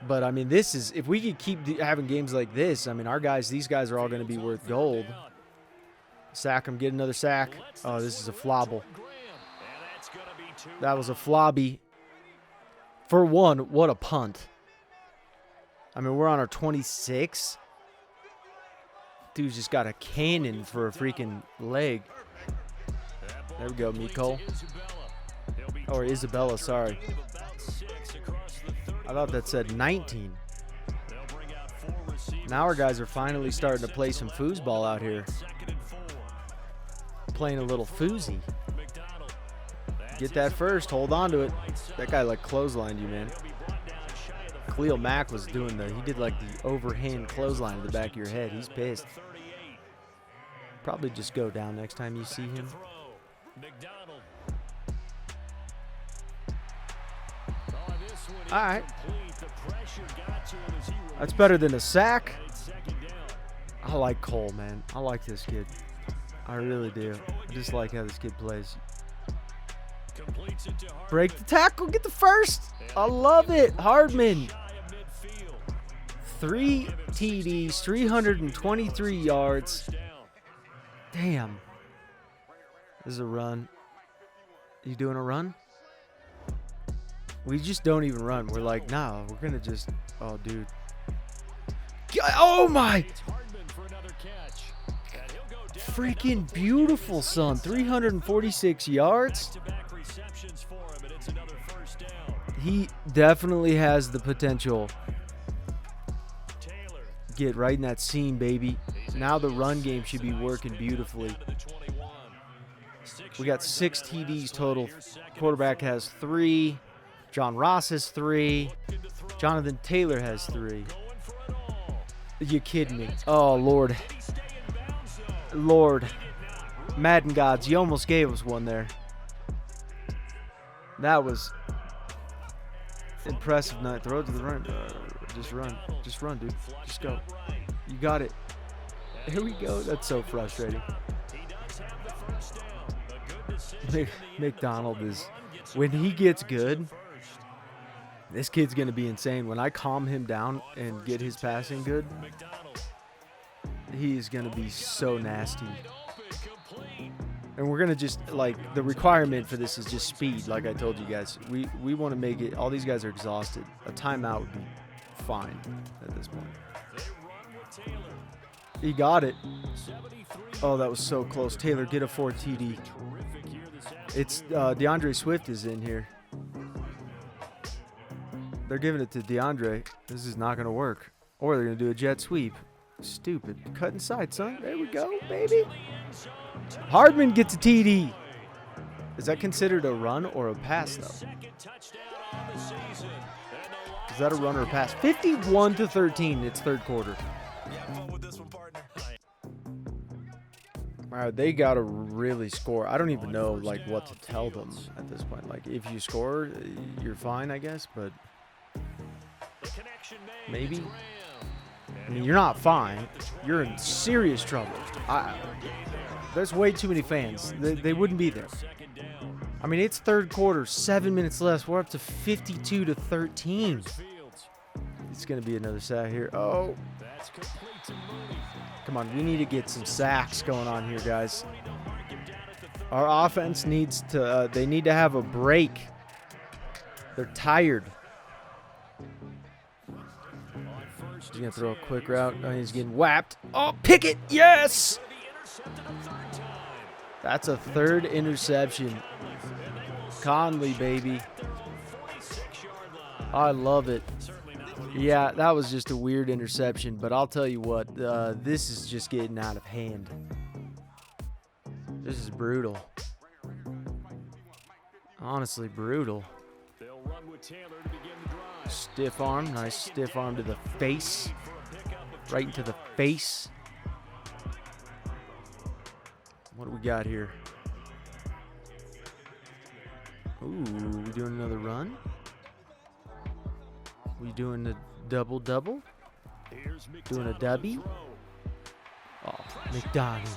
But, I mean, this is, if we could keep having games like this, I mean, these guys are all going to be worth gold. Sack him, get another sack. Oh, this is a flobble. That was a flobby. For one, what a punt. I mean, we're on our 26. Dude's just got a cannon for a freaking leg. There we go, Miko. Or Isabella, sorry. I thought that said 19. Now our guys are finally starting to play some foosball out here. Playing a little foosy. Get that first. Hold on to it. That guy like clotheslined you, man. Khalil Mack was doing he did like the overhand clothesline to the back of your head. He's pissed. Probably just go down next time you see him. All right. That's better than a sack. I like Cole, man. I like this kid. I really do. I just like how this kid plays. Break the tackle. Get the first. I love it. Hardman. 3 TDs, 323 yards. Damn. This is a run. You doing a run? We just don't even run. We're like, nah, we're going to just... Oh, dude. Oh, my... Freaking beautiful, son. 346 yards. He definitely has the potential. Get right in that seam, baby. Now the run game should be working beautifully. We got 6 TDs total. Quarterback has 3. John Ross has 3. Jonathan Taylor has 3. You kidding me? Oh, Lord. Lord. Madden gods, you almost gave us one there. That was impressive. Night. Throw it to the run. Just run. Just run, dude. Just go. You got it. Here we go. That's so frustrating. McDonald is... When he gets good, this kid's going to be insane. When I calm him down and get his passing good, he is going to be so nasty. And we're going to just, like, the requirement for this is just speed, like I told you guys. We want to make it, all these guys are exhausted. A timeout would be fine at this point. He got it. Oh, that was so close. Taylor, get a 4 TD. It's DeAndre Swift is in here. They're giving it to DeAndre. This is not going to work. Or they're going to do a jet sweep. Stupid. Cut inside, son. There we go, baby. Hardman gets a TD. Is that considered a run or a pass, though? Is that a run or a pass? 51-13. It's third quarter. All right, they got to really score. I don't even know, like, what to tell them at this point. Like, if you score, you're fine, I guess, but maybe. I mean, you're not fine. You're in serious trouble. There's way too many fans. They wouldn't be there. I mean, it's third quarter, 7 minutes left. We're up to 52-13. It's going to be another sack here. Oh. Come on, we need to get some sacks going on here, guys. Our offense needs to, they need to have a break. They're tired. He's going to throw a quick route. Oh, he's getting whapped. Oh, Pickett, yes! That's a third interception. Conley, baby. I love it. Yeah, that was just a weird interception, but I'll tell you what, this is just getting out of hand. This is brutal. Honestly, brutal. Stiff arm, nice stiff arm to the face. Right into the face. What do we got here? Ooh, we doing another run? We doing a double-double? Doing a dubby? Oh, McDonald.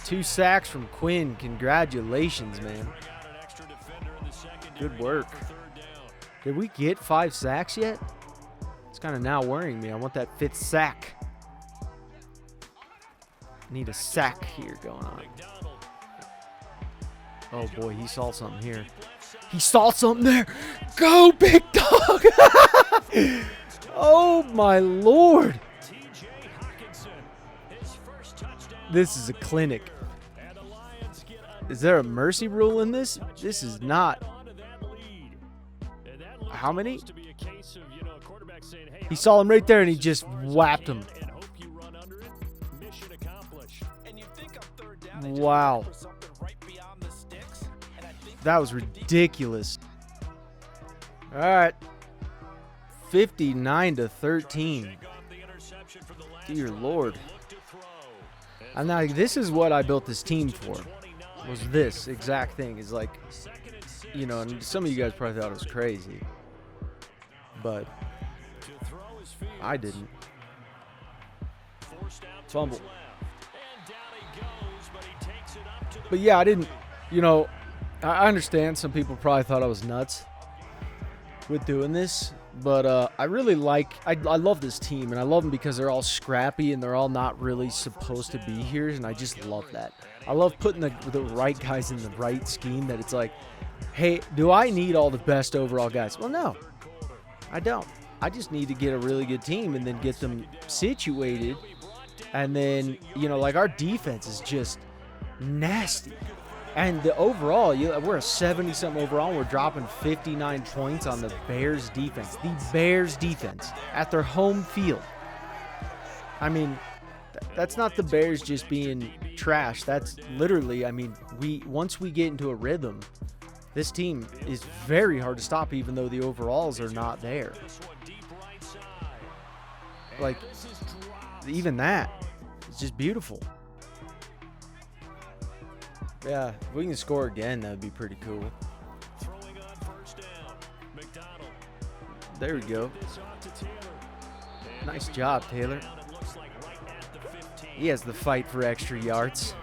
2 sacks from Quinn. Congratulations, man. Good work. Did we get 5 sacks yet? It's kind of now worrying me. I want that 5th sack. Need a sack here going on. Oh boy, he saw something here. He saw something there. Go, big dog. Oh my Lord. This is a clinic. Is there a mercy rule in this? This is not. How many? He saw him right there and he just whapped him. Wow. That was ridiculous. All right. 59-13. Dear Lord. And now this is what I built this team for. Was this exact thing. Is like, you know, and some of you guys probably thought it was crazy. But I didn't. Fumble. But yeah, I didn't, you know, I understand some people probably thought I was nuts with doing this, but I really like, I love this team, and I love them because they're all scrappy and they're all not really supposed to be here, and I just love that. I love putting the right guys in the right scheme, that it's like, hey, do I need all the best overall guys? Well, no, I don't. I just need to get a really good team and then get them situated, and then, you know, like our defense is just nasty. And the overall, we're a 70-something overall. We're dropping 59 points on the Bears defense. The Bears defense at their home field. I mean, that's not the Bears just being trash. That's literally, I mean, once we get into a rhythm, this team is very hard to stop, even though the overalls are not there. Like, even that, it's just beautiful. Yeah, if we can score again, that would be pretty cool. There we go. Nice job, Taylor. He has the fight for extra yards.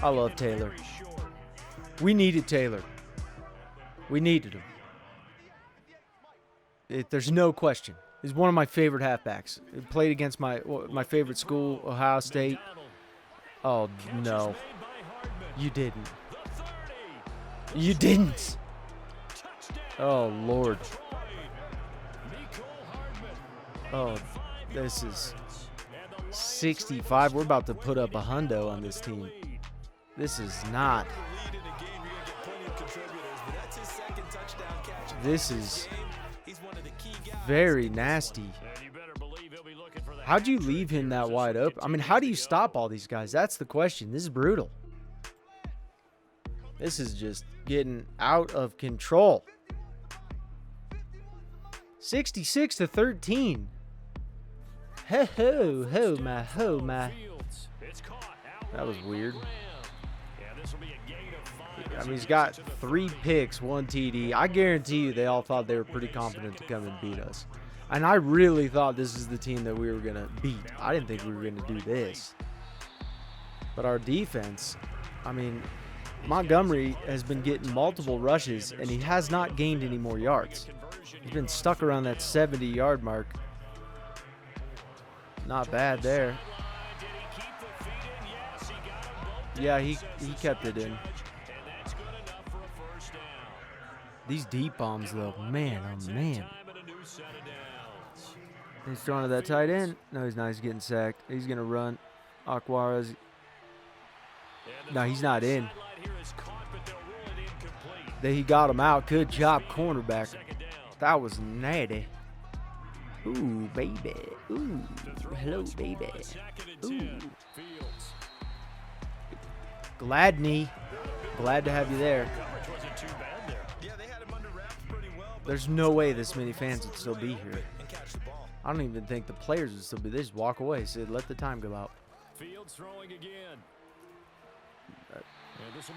I love Taylor. We needed Taylor. We needed him. There's no question. He's one of my favorite halfbacks. He played against my favorite school, Ohio State. Oh, no. You didn't. You didn't. Oh, Lord. Oh, this is 65. We're about to put up a hundo on this team. This is not. This is very nasty. How'd you leave him that wide open? I mean, how do you stop all these guys? That's the question. This is brutal. This is just getting out of control. 66-13. Ho, my. That was weird. I mean, he's got 3 picks, 1 TD. I guarantee you they all thought they were pretty confident to come and beat us. And I really thought this is the team that we were going to beat. I didn't think we were going to do this. But our defense, I mean, Montgomery has been getting multiple rushes, and he has not gained any more yards. He's been stuck around that 70-yard mark. Not bad there. Yeah, he kept it in. These deep bombs, though, man, oh man. He's throwing to that tight end. No, he's not. He's getting sacked. He's going to run. Aquara's No, he's not in. He got him out. Good job, cornerback. That was natty. Ooh, baby. Ooh, hello, baby. Ooh. Gladney. Glad to have you there. There's no way this many fans would still be here. I don't even think the players would still be. They just walk away. So let the time go out. Fields throwing again.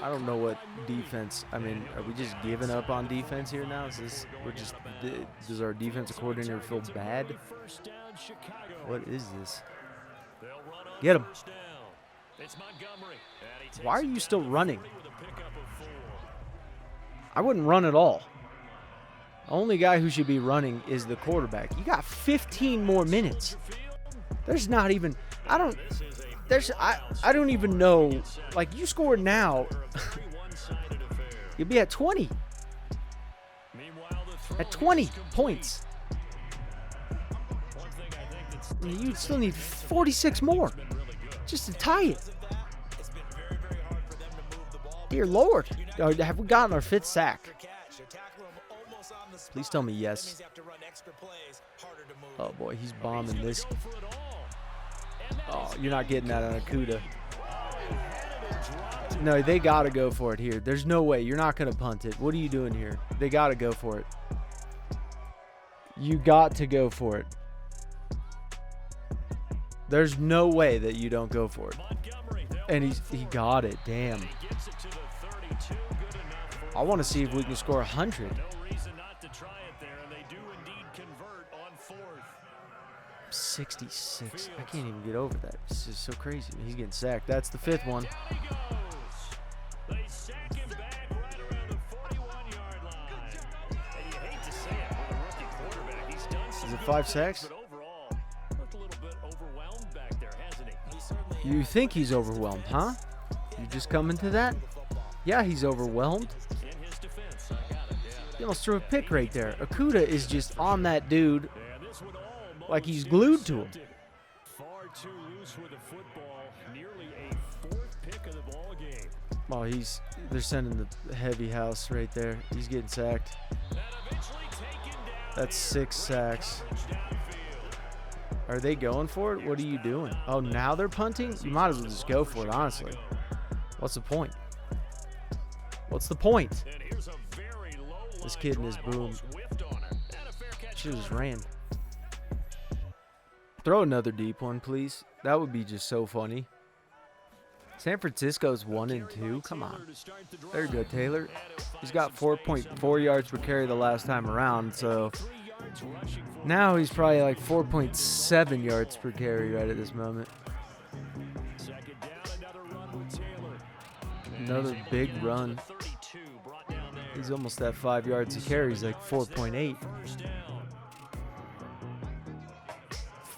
I don't know what defense. I mean, are we just giving up on defense here now? Does our defensive coordinator feel bad? What is this? Get him. Why are you still running? I wouldn't run at all. The only guy who should be running is the quarterback. You got 15 more minutes. There's not even. I don't even know. Like, you score now, you'll be at 20. At 20 points. You'd still need 46 more just to tie it. Dear Lord. Have we gotten our 5th sack? Please tell me yes. Oh, boy. He's bombing this. Oh, you're not getting that on Akuda. No, they got to go for it here. There's no way. You're not going to punt it. What are you doing here? They got to go for it. You got to go for it. There's no way that you don't go for it. And he got it. Damn. I want to see if we can score 100. 66. I can't even get over that. This is so crazy. He's getting sacked. That's the 5th one. Is it 5 sacks? You think he's overwhelmed, huh? You just coming to that? Yeah, he's overwhelmed. He almost threw a pick right there. Akuda is just on that dude like he's glued to him. Far too loose with the football. Nearly a 4th pick of the ball game. Oh, they're sending the heavy house right there. He's getting sacked. That's 6 sacks. Are they going for it? What are you doing? Oh, now they're punting? You might as well just go for it, honestly. What's the point? What's the point? This kid and his boom. Should just ran. Throw another deep one, please. That would be just so funny. San Francisco's 1-2. Come on. There you go, Taylor. He's got 4.4 yards per carry the last time around, so now he's probably like 4.7 yards per carry right at this moment. Another big run. He's almost at 5 yards a carry. He's like 4.8.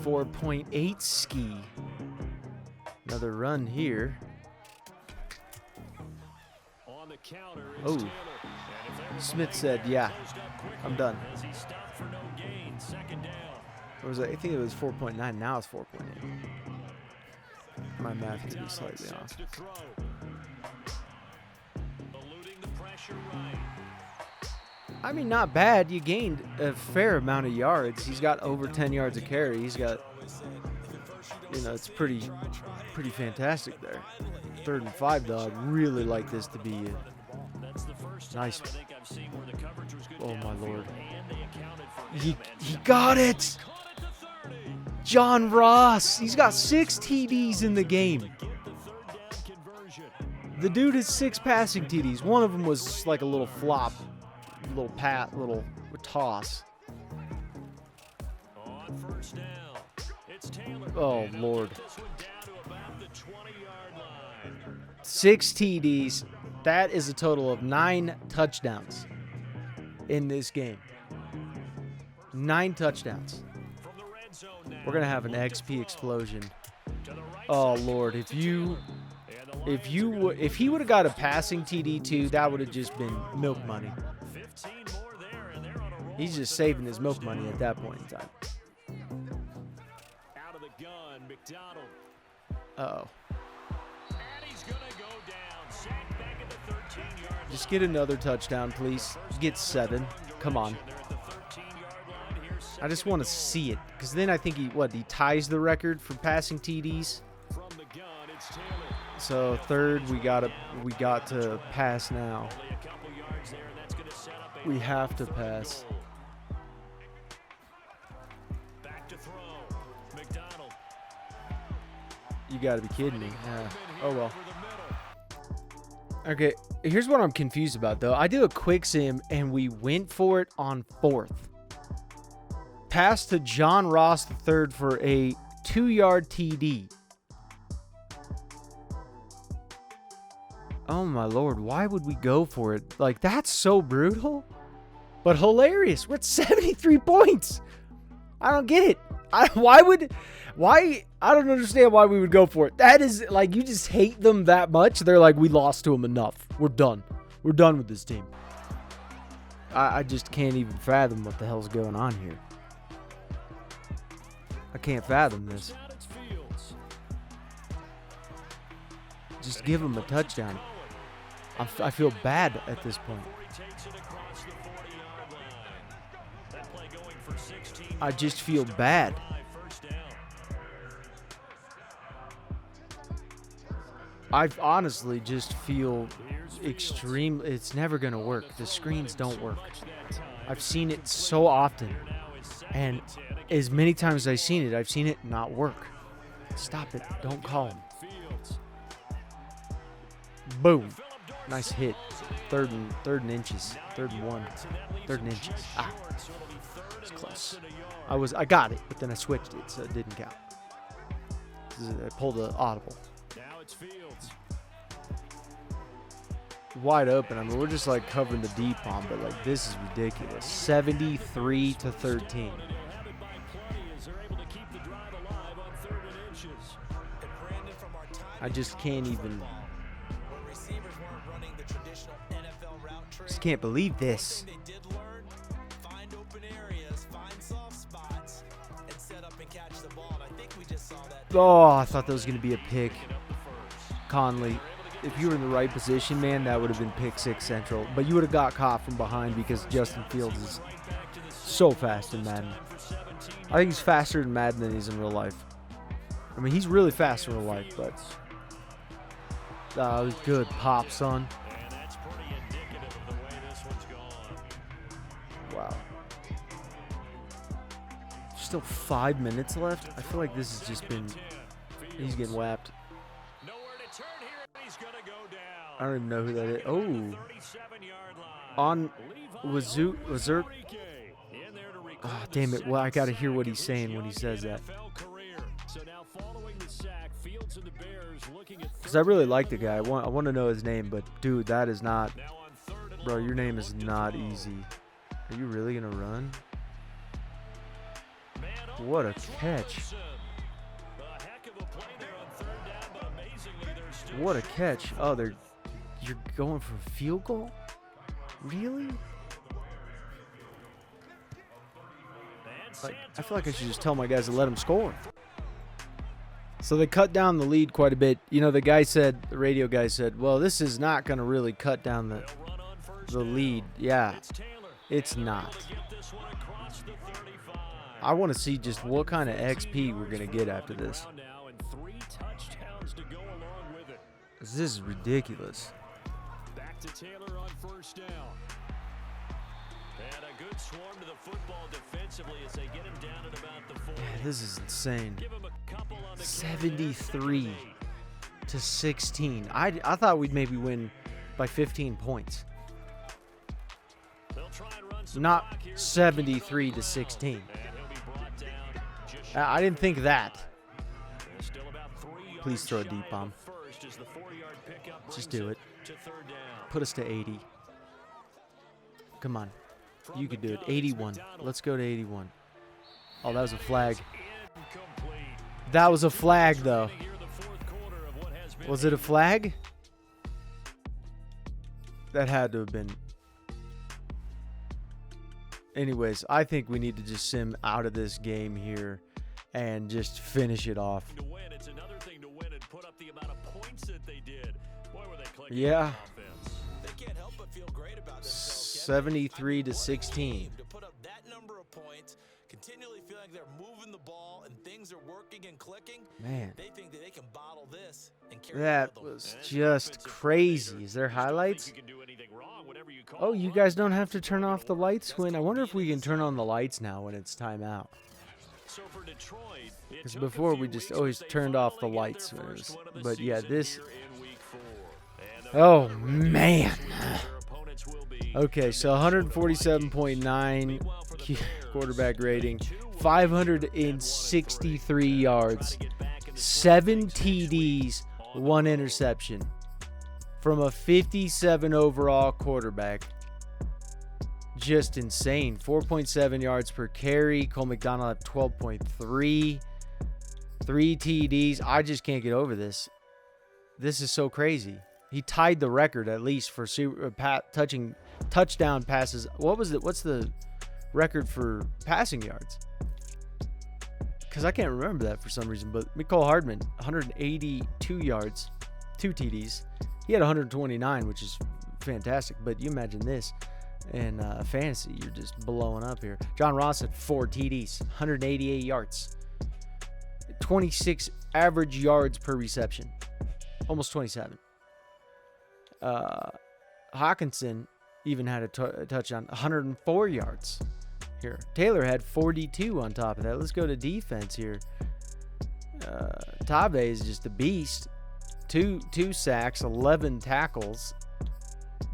4.8 ski. Another run here. Oh. Smith said, yeah, I'm done. Or was it, I think it was 4.9. Now it's 4.8. My math could be slightly off. I mean, not bad. You gained a fair amount of yards. He's got over 10 yards a carry. He's got, it's pretty fantastic there. 3rd and 5, though. I'd really like this to be nice. Oh, my Lord. He got it. John Ross. He's got 6 TDs in the game. The dude has 6 passing TDs. One of them was like a little flop. Little toss. Oh, Lord. 6 TDs. That is a total of 9 touchdowns in this game. 9 touchdowns. We're going to have an XP explosion. Oh, Lord. If he would have got a passing TD too, that would have just been milk money. He's just saving his milk money at that point in time. Out of the gun, McDonald. Uh-oh. And he's going to go down. Just get another touchdown, please. Get 7. Come on. I just want to see it, because then I think he ties the record for passing TDs. So third, we got to pass now. We have to pass. You got to be kidding me. Yeah. Oh well. Okay, here's what I'm confused about though. I do a quick sim and we went for it on 4th. Pass to John Ross III for a 2-yard TD. Oh my lord, why would we go for it? Like, that's so brutal, but hilarious. We're at 73 points. I don't get it. I don't understand why we would go for it. That is like, you just hate them that much. They're like, we lost to them enough. We're done. We're done with this team. I just can't even fathom what the hell's going on here. I can't fathom this. Just give them a touchdown. I feel bad at this point. I just feel bad. I honestly just feel extreme. It's never going to work. The screens don't work. I've seen it so often. And as many times as I've seen it not work. Stop it. Don't call him. Boom. Nice hit. Third and inches. 3rd and 1. 3rd and inches. Ah. It's close. I got it, but then I switched it, so it didn't count. I pulled an audible. Wide open. I mean, we're just like covering the deep bomb, but like, this is ridiculous. 73-13. I just can't even. Just can't believe this. Oh, I thought that was going to be a pick. Conley, if you were in the right position, man, that would have been pick 6 central. But you would have got caught from behind because Justin Fields is so fast in Madden. I think he's faster in Madden than he's in real life. I mean, he's really fast in real life, but it was good pop, son. Wow. Still 5 minutes left. I feel like this has just been. He's getting whapped. I don't even know who that is. Oh. On Wazir. Oh, damn it. Well, I got to hear what he's saying when he says that. Because I really like the guy. I want to know his name, but dude, that is not. Bro, your name is not easy. Are you really going to run? What a catch. What a catch. Oh, you're going for a field goal? Really? Like, I feel like I should just tell my guys to let them score. So they cut down the lead quite a bit. You know, the radio guy said, well, this is not going to really cut down the lead. Yeah, it's not. I want to see just what kind of XP we're going to get after this. This is ridiculous. Back to Taylor on 1st down. And a good swarm to the football defensively as they get him down at about the 40. Man, this is insane. 73-16. I thought we'd maybe win by 15 points. Not 73-16. I didn't think that. Please throw a deep bomb. Just do it. Put us to 80. Come on. You could do it. 81. Let's go to 81. Oh, that was a flag. That was a flag, though. Was it a flag? That had to have been. Anyways, I think we need to just sim out of this game here and just finish it off. It's another thing to win and put up the amount of points that they did. Boy, were they clicking yeah. They can't help but 73-16. To put up that number of points, continually feeling like they're moving the ball and things are working and clicking. Man, They think that they can bottle this and carry that it with them. was just crazy. Is there highlights? Oh, you guys don't have to turn off the lights when... I wonder if we can turn on the lights now when it's timeout. Because before we just always turned off the lights. But yeah, this... Oh, man. Okay, so 147.9 quarterback rating, 563 yards, 7 TDs, 1 interception from a 57 overall quarterback. Just insane. 4.7 yards per carry. Cole McDonald at 12.3. 3 TDs. I just can't get over this. This is so crazy. He tied the record at least for touchdown passes. What's the record for passing yards? Because I can't remember that for some reason. But Mecole Hardman, 182 yards, 2 TDs. He had 129, which is fantastic. But you imagine this in fantasy, you're just blowing up here. John Ross had 4 TDs, 188 yards, 26 average yards per reception, almost 27. Hawkinson even had a touchdown, 104 yards here. Taylor had 42 on top of that. Let's go to defense here. Tave is just a beast. Two sacks, 11 tackles.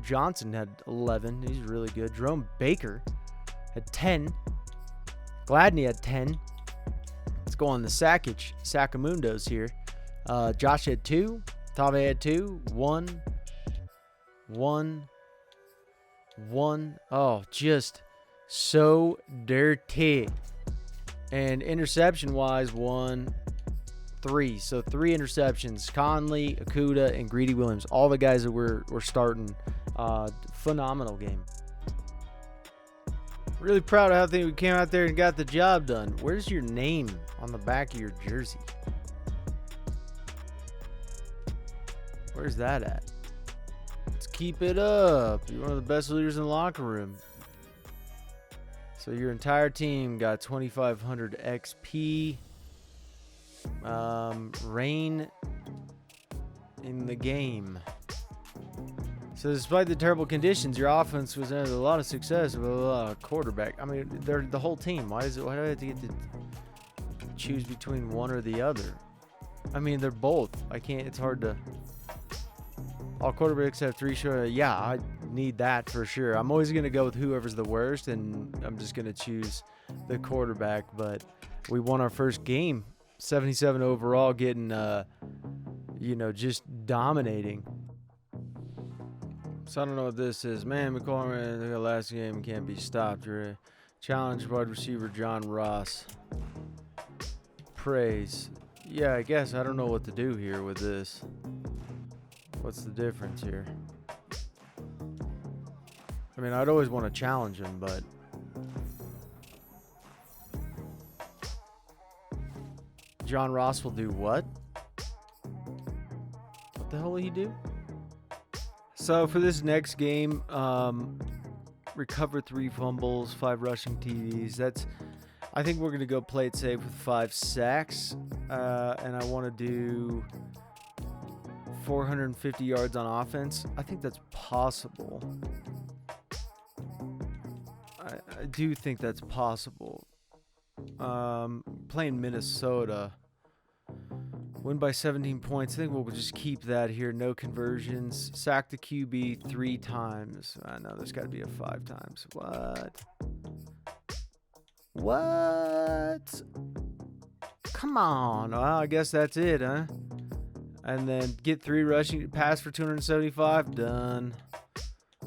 Johnson had 11. He's really good. Jerome Baker had 10. Gladney had 10. Let's go on the Sackamundos here. Josh had 2. Tave had 2. 1. Oh, just so dirty. And interception-wise, 1, 3. So 3 interceptions. Conley, Okuda, and Greedy Williams. All the guys that were starting. Phenomenal game. Really proud of how we came out there and got the job done. Where's your name on the back of your jersey? Where's that at? Let's keep it up. You're one of the best leaders in the locker room. So your entire team got 2,500 XP. Reign in the game. So despite the terrible conditions, your offense was under a lot of success with a quarterback. I mean, they're the whole team. Why do I have to get to choose between one or the other? I mean, they're both. I can't. It's hard to. All quarterbacks have 3 short. Yeah, I need that for sure. I'm always going to go with whoever's the worst, and I'm just going to choose the quarterback. But we won our first game, 77 overall, getting, just dominating. So I don't know what this is. Man, McCormick, the last game can't be stopped. You're a challenge wide receiver John Ross. Praise. Yeah, I guess I don't know what to do here with this. What's the difference here? I mean, I'd always want to challenge him, but John Ross will do what? What the hell will he do? So for this next game, recover 3 fumbles, 5 rushing TDs. I think we're going to go play it safe with 5 sacks. And I want to do 450 yards on offense. I think that's possible. I do think that's possible. Playing Minnesota. Win by 17 points. I think we'll just keep that here. No conversions. Sack the QB 3 times. I know there's got to be a 5 times. What? Come on. Well, I guess that's it, huh? And then get 3 rushing. Pass for 275. Done.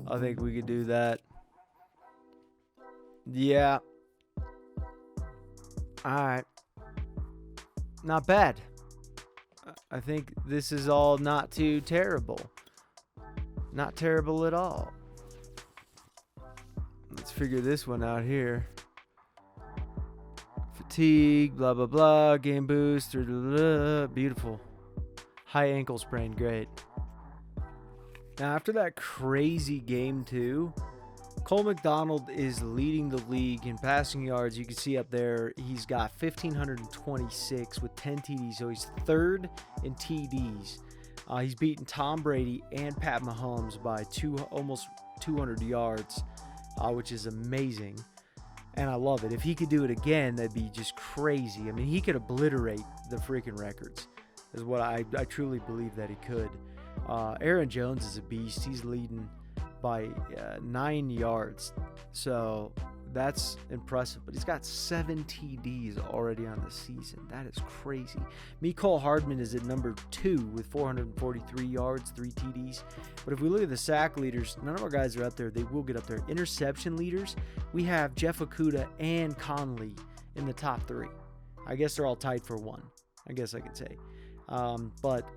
I think we could do that. Yeah. All right. Not bad. I think this is all not too terrible. Not terrible at all. Let's figure this one out here. Fatigue, blah, blah, blah. Game boost. Blah, blah, blah. Beautiful. High ankle sprain. Great. Now, after that crazy game 2, Cole McDonald is leading the league in passing yards. You can see up there, he's got 1,526 with 10 TDs, so he's third in TDs. He's beaten Tom Brady and Pat Mahomes by almost 200 yards, which is amazing. And I love it. If he could do it again, that'd be just crazy. I mean, he could obliterate the freaking records, is what I truly believe that he could. Aaron Jones is a beast. He's leading by 9 yards. So that's impressive. But he's got 7 TDs already on the season. That is crazy. Mecole Hardman is at number 2 with 443 yards, 3 TDs. But if we look at the sack leaders, none of our guys are up there. They will get up there. Interception leaders, we have Jeff Okudah and Conley in the top 3. I guess they're all tied for 1. I guess I could say. But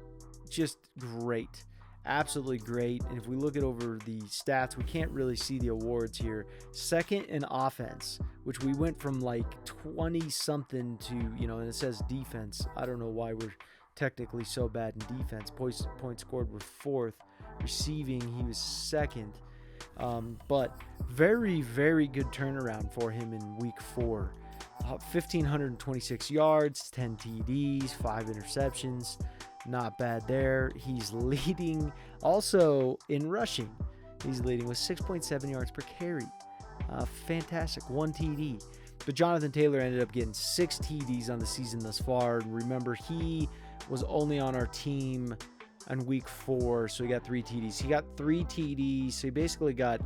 just great. Absolutely great. And if we look at over the stats, we can't really see the awards here. Second in offense, which we went from like 20 something to, and it says defense. I don't know why we're technically so bad in defense. Points scored were 4th. Receiving, he was 2nd. But very, very good turnaround for him in week 4. 1,526 yards, 10 TDs, 5 interceptions. Not bad there. He's leading also in rushing. He's leading with 6.7 yards per carry. Fantastic. 1 TD. But Jonathan Taylor ended up getting 6 TDs on the season thus far. And remember, he was only on our team on week 4, so he got 3 TDs. He got 3 TDs, so he basically got,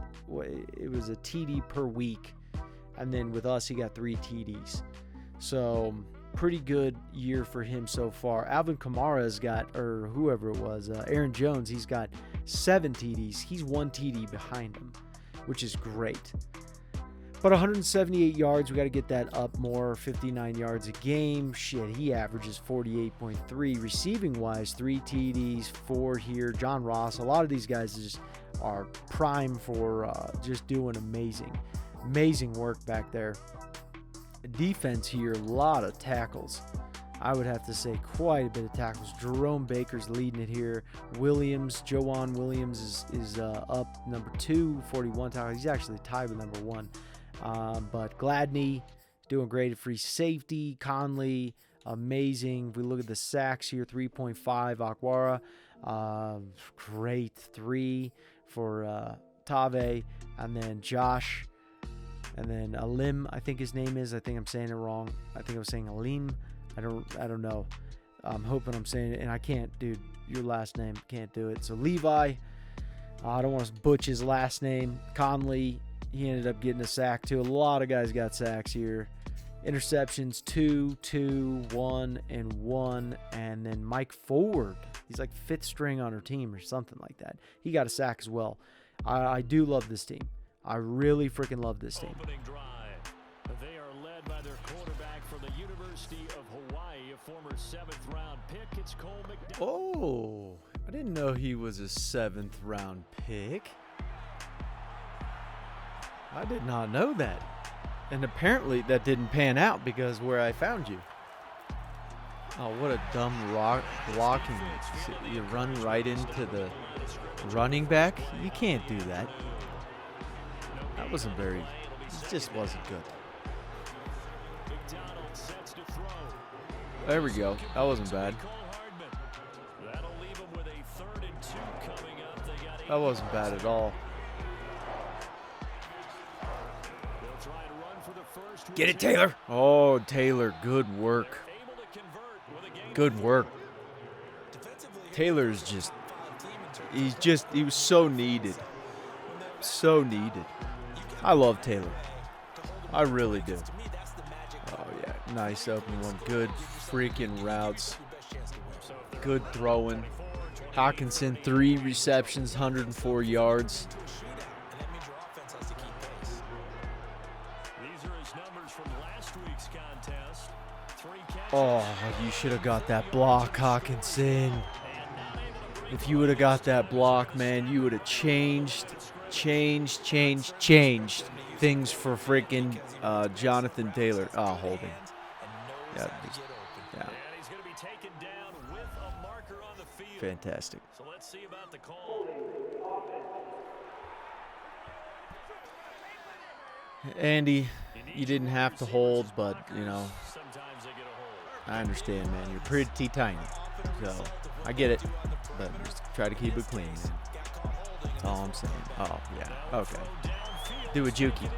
it was a TD per week. And then with us, he got 3 TDs. So pretty good year for him so far. Alvin Kamara's got, or whoever it was, Aaron Jones, he's got 7 TDs. He's 1 TD behind him, which is great. But 178 yards, we got to get that up more. 59 yards a game. Shit, he averages 48.3. Receiving-wise, 3 TDs, 4 here. John Ross, a lot of these guys just are prime for just doing amazing work back there. Defense here, a lot of tackles. I would have to say quite a bit of tackles. Jerome Baker's leading it here. Joanne Williams is up number 2, 41 tackles. He's actually tied with number 1. But Gladney doing great at free safety. Conley, amazing. If we look at the sacks here, 3.5. Akwara, great. 3 for Tave. And then Josh. And then Alim, I think his name is. I think I'm saying it wrong. I think I was saying Alim. I don't know. I'm hoping I'm saying it, and I can't, dude. Your last name, can't do it. So Levi, I don't want to butch his last name. Conley, he ended up getting a sack too. A lot of guys got sacks here. Interceptions, 2, 2, 1, and 1. And then Mike Ford, he's like 5th string on our team or something like that. He got a sack as well. I do love this team. I really freaking love this team. Opening drive. They are led by their quarterback from the University of Hawaii, a former 7th-round pick. It's Cole McDonald. Oh, I didn't know he was a 7th-round pick. I did not know that. And apparently that didn't pan out because where I found you. Oh, what a dumb blocking. You run right into the running back? You can't do that. That wasn't it just wasn't good. There we go. That wasn't bad. That wasn't bad at all. Get it, Taylor. Oh, Taylor, good work. Good work. Taylor's he was so needed. So needed. I love Taylor. I really do. Oh, yeah. Nice open one. Good freaking routes. Good throwing. Hawkinson, 3 receptions, 104 yards. Oh, you should have got that block, Hawkinson. If you would have got that block, man, you would have changed things for freaking Jonathan Taylor. Oh, holding. Yeah. Fantastic. So let's see about the call. Andy, you didn't have to hold, but, you know, I understand, man. You're pretty tiny. So, I get it. But just try to keep it clean, man. That's all I'm saying. Oh, yeah. Okay. Do a jukey.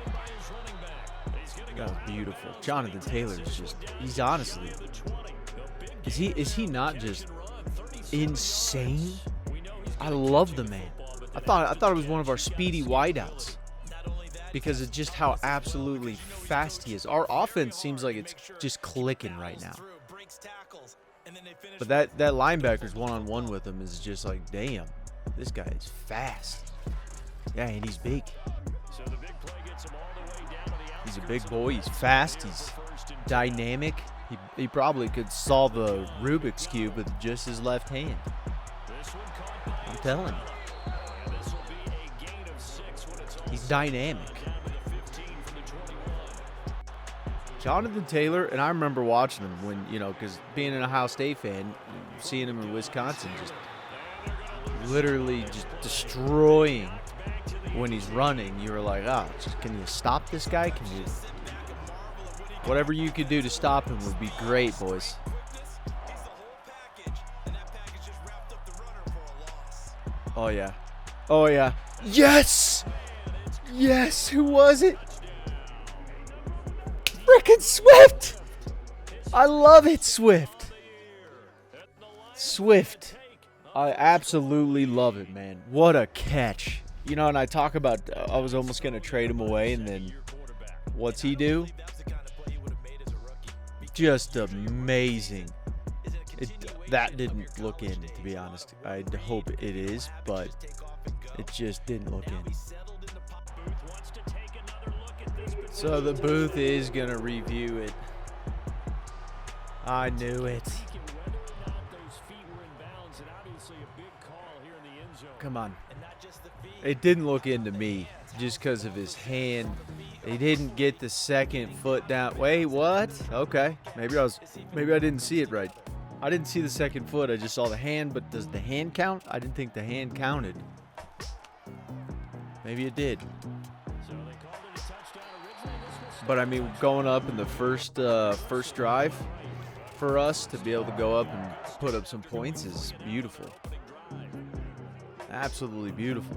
That was beautiful. Jonathan Taylor is just, he's honestly, is he not just insane? I love the man. I thought it was one of our speedy wideouts because of just how absolutely fast he is. Our offense seems like it's just clicking right now. But that linebacker's one-on-one with him is just like, damn, this guy is fast. Yeah, and he's big. He's a big boy. He's fast. He's dynamic. He probably could solve a Rubik's Cube with just his left hand. I'm telling you. He's dynamic. Jonathan Taylor, and I remember watching him when, you know, because being an Ohio State fan, seeing him in Wisconsin, just literally just destroying when he's running. You were like, oh, can you stop this guy? Can you? Whatever you could do to stop him would be great, boys. Oh, yeah. Oh, yeah. Yes! Yes! Who was it? Frickin' Swift! I love it, Swift. Swift. I absolutely love it, man. What a catch. You know, and I talk about I was almost going to trade him away, and then what's he do? Just amazing. That didn't look in, to be honest. I hope it is, but it just didn't look in. So the booth is going to review it. I knew it. Come on. It didn't look into me just because of his hand. He didn't get the second foot down. Wait, what? Okay. Maybe I didn't see it right. I didn't see the second foot. I just saw the hand, but does the hand count? I didn't think the hand counted. Maybe it did. But I mean, going up in the first drive for us to be able to go up and put up some points is beautiful. Absolutely beautiful.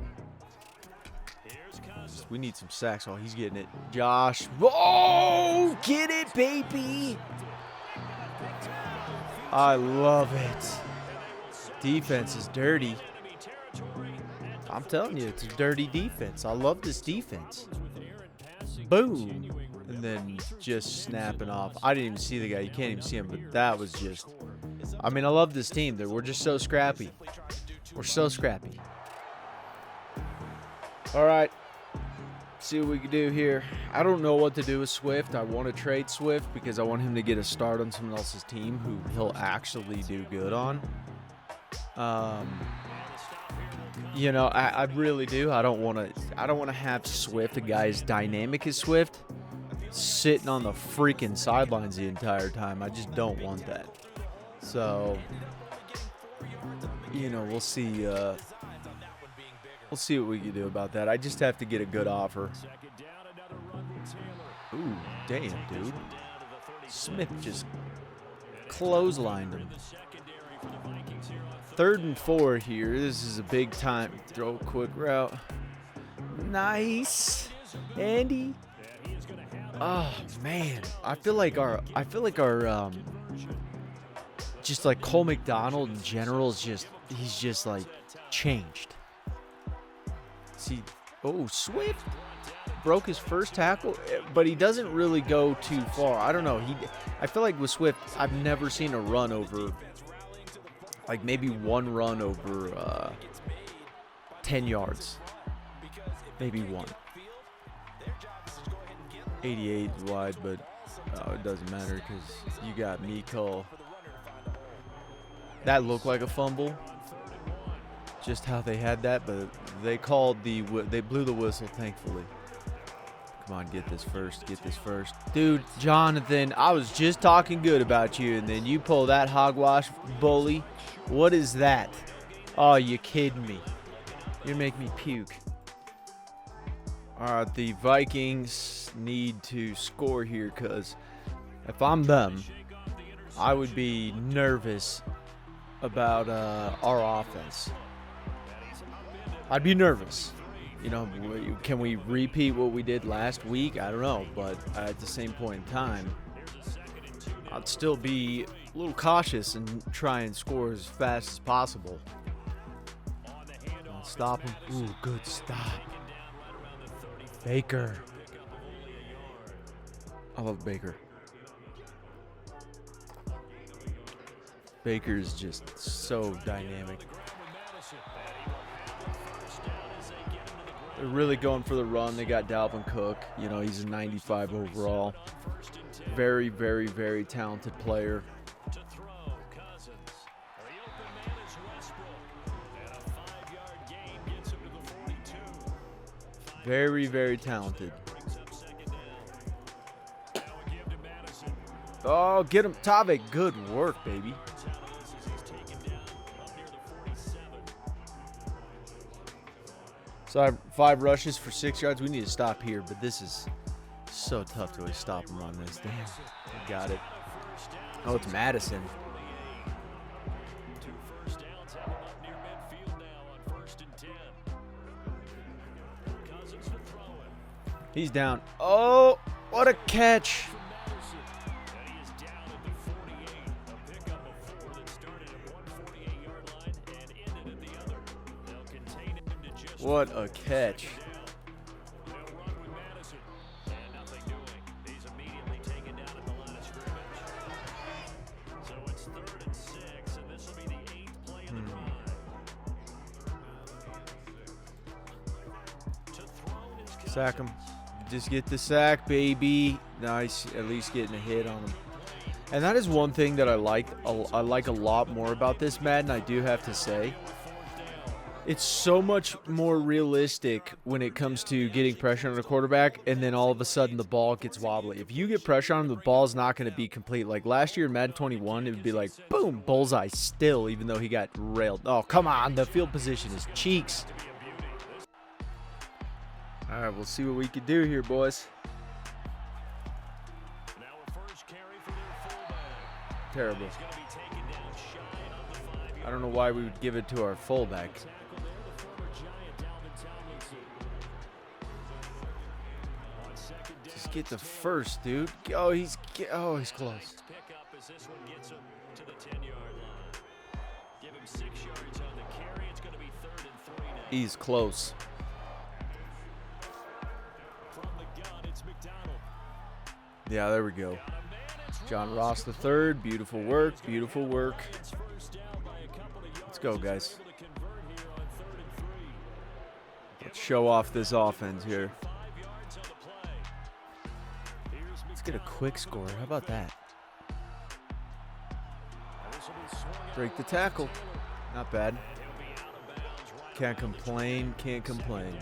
We need some sacks. Oh, he's getting it. Josh. Oh, get it, baby. I love it. Defense is dirty. I'm telling you, it's a dirty defense. I love this defense. Boom. And then just snapping off. I didn't even see the guy. You can't even see him, but that was just... I mean, I love this team. We're just so scrappy. We're so scrappy. All right. See what we can do here. I don't know what to do with Swift. I want to trade Swift because I want him to get a start on someone else's team who he'll actually do good on. You know, I really do. I don't want to have Swift, a guy as dynamic as Swift, sitting on the freaking sidelines the entire time. I just don't want that. So, you know, we'll see. We'll see what we can do about that. I just have to get a good offer. Ooh, damn, dude. Smith just clotheslined him. 3rd and 4 here. This is a big time. Throw a quick route. Nice. Andy. Oh, man. I feel like our just like Cole McDonald in general is he's just like changed. See, oh, Swift broke his first tackle, but he doesn't really go too far. I don't know. I feel like with Swift, I've never seen a run over, like maybe one run over 10 yards. Maybe one. 88 is wide, but it doesn't matter because you got Miko. That looked like a fumble. Just how they had that, but they blew the whistle, thankfully. Come on, get this first. Dude, Jonathan, I was just talking good about you, and then you pull that hogwash bully. What is that? Oh, you kidding me. You're making me puke. The Vikings need to score here because if I'm them, I would be nervous about our offense. I'd be nervous. You know, can we repeat what we did last week? I don't know, but at the same point in time, I'd still be a little cautious and try and score as fast as possible. Stop him. Ooh, good stop. Baker. I love Baker. Baker's just so dynamic. They're really going for the run. They got Dalvin Cook. You know, he's a 95 overall. Very, very, very talented player. Very, very talented. Oh, get him. Tavik, good work, baby. So I have 5 rushes for 6 yards. We need to stop here, but this is so tough to really stop him on this. Damn, I got it. Oh, it's Madison. He's down. Oh, what a catch. What a catch. Sack him. Just get the sack, baby. Nice. At least getting a hit on him. And that is one thing that I like a lot more about this Madden, I do have to say. It's so much more realistic when it comes to getting pressure on a quarterback, and then all of a sudden the ball gets wobbly. If you get pressure on him, the ball's not going to be complete. Like last year in Madden 21, it would be like, boom, bullseye still, even though he got railed. Oh, come on. The field position is cheeks. All right, we'll see what we can do here, boys. Terrible. I don't know why we would give it to our fullback. Just get the first, dude. Oh, he's close. He's close. Yeah, there we go. John Ross the third. Beautiful work. Beautiful work. Let's go, guys. Let's show off this offense here. Let's get a quick score. How about that? Break the tackle. Not bad. Can't complain. Can't complain.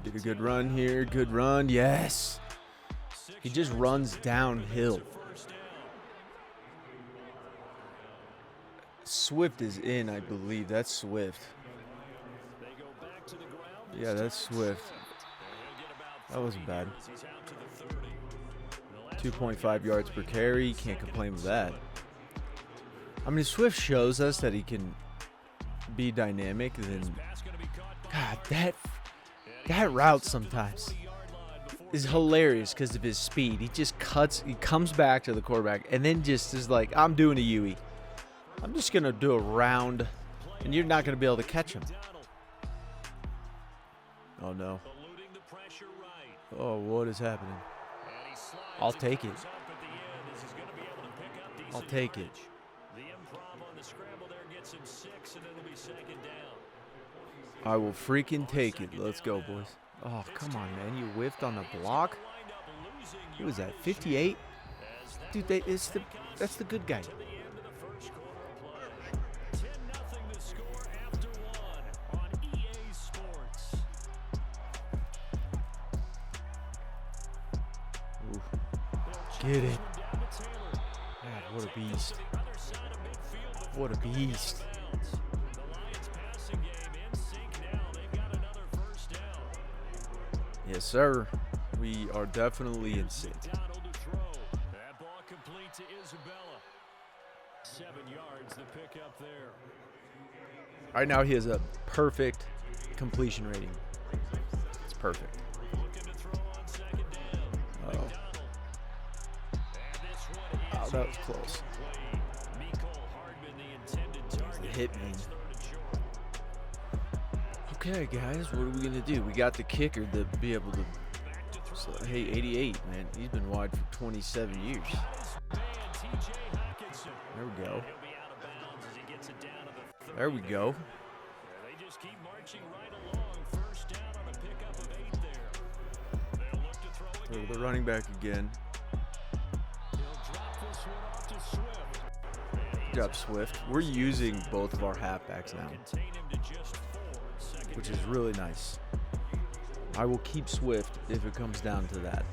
Did a good run here. Good run. Yes. He just runs downhill. Swift is in, I believe. That's Swift. Yeah, that's Swift. That wasn't bad. 2.5 yards per carry. Can't complain with that. I mean, Swift shows us that he can be dynamic. Then, God, that route sometimes is hilarious because of his speed. He just cuts. He comes back to the quarterback and then just is like, I'm doing a Yui. I'm just going to do a round, and you're not going to be able to catch him. Oh, no. Oh, what is happening? I'll take it. I'll take it. I will freaking take it. Let's go, boys. Oh, come on, man. You whiffed on the block? Who was that, 58? Dude, that's the good guy. Oof. Get it. God, what a beast. What a beast. Yes, sir. We are definitely in sync. That ball complete to Isabella. 7 yards, the pickup there. Right now, he has a perfect completion rating. It's perfect. Oh, that was close. It hit me. Okay, guys, what are we going to do? We got the kicker to be able to... So, hey, 88, man. He's been wide for 27 years. There we go. There we go. They just keep marching right along. First down on a pickup of 8 there. They'll look to throw again. The running back again. He'll drop this one off to Swift. Good job, Swift. We're using both of our halfbacks now, Contain him to just 4. Second which is really nice. I will keep Swift if it comes down to that.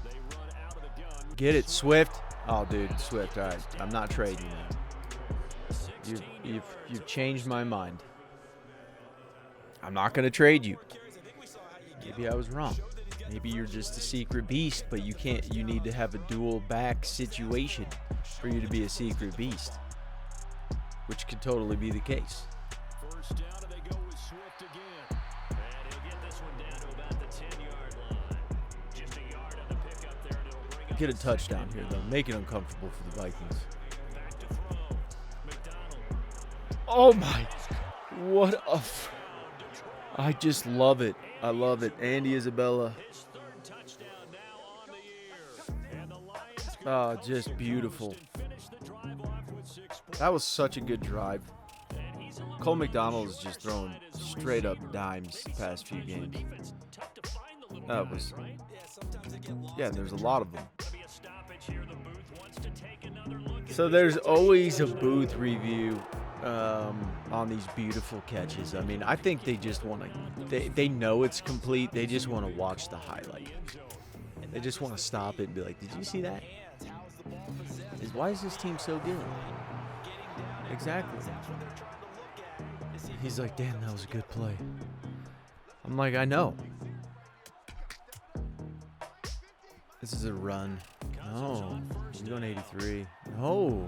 they run out of the gun. Get it, Swift. Oh, dude, Swift. All right, I'm not trading you. You've changed my mind. I'm not gonna trade you. Maybe I was wrong. Maybe you're just a secret beast, but you can't. You need to have a dual back situation for you to be a secret beast, which could totally be the case. First down, and they go with Swift again. And he'll get this one down to about the 10-yard line. Just a yard on the pickup there, and it'll bring up Get a touchdown here, though. Make it uncomfortable for the Vikings. back to throw. McDonald. Oh my! What a! I just love it. I love it. Andy Isabella. His 3rd touchdown now on the year. And the Lions Oh, just beautiful. finish the drive off with 6 points. That was such a good drive. And he's a Cole McDonald is just throwing straight up dimes the past few games. defense. Tough to find the little That guys, was, right? yeah, there's a lot of them. Gonna be a stoppage here. The booth wants to take another look at So there's always a booth review on these beautiful catches. I mean, I think they just want to, they know it's complete. They just want to watch the highlight. They just want to stop it and be like, did you see that? Why is this team so good? Exactly. He's like, damn, that was a good play. I'm like, I know. This is a run. No. He's going 83. No.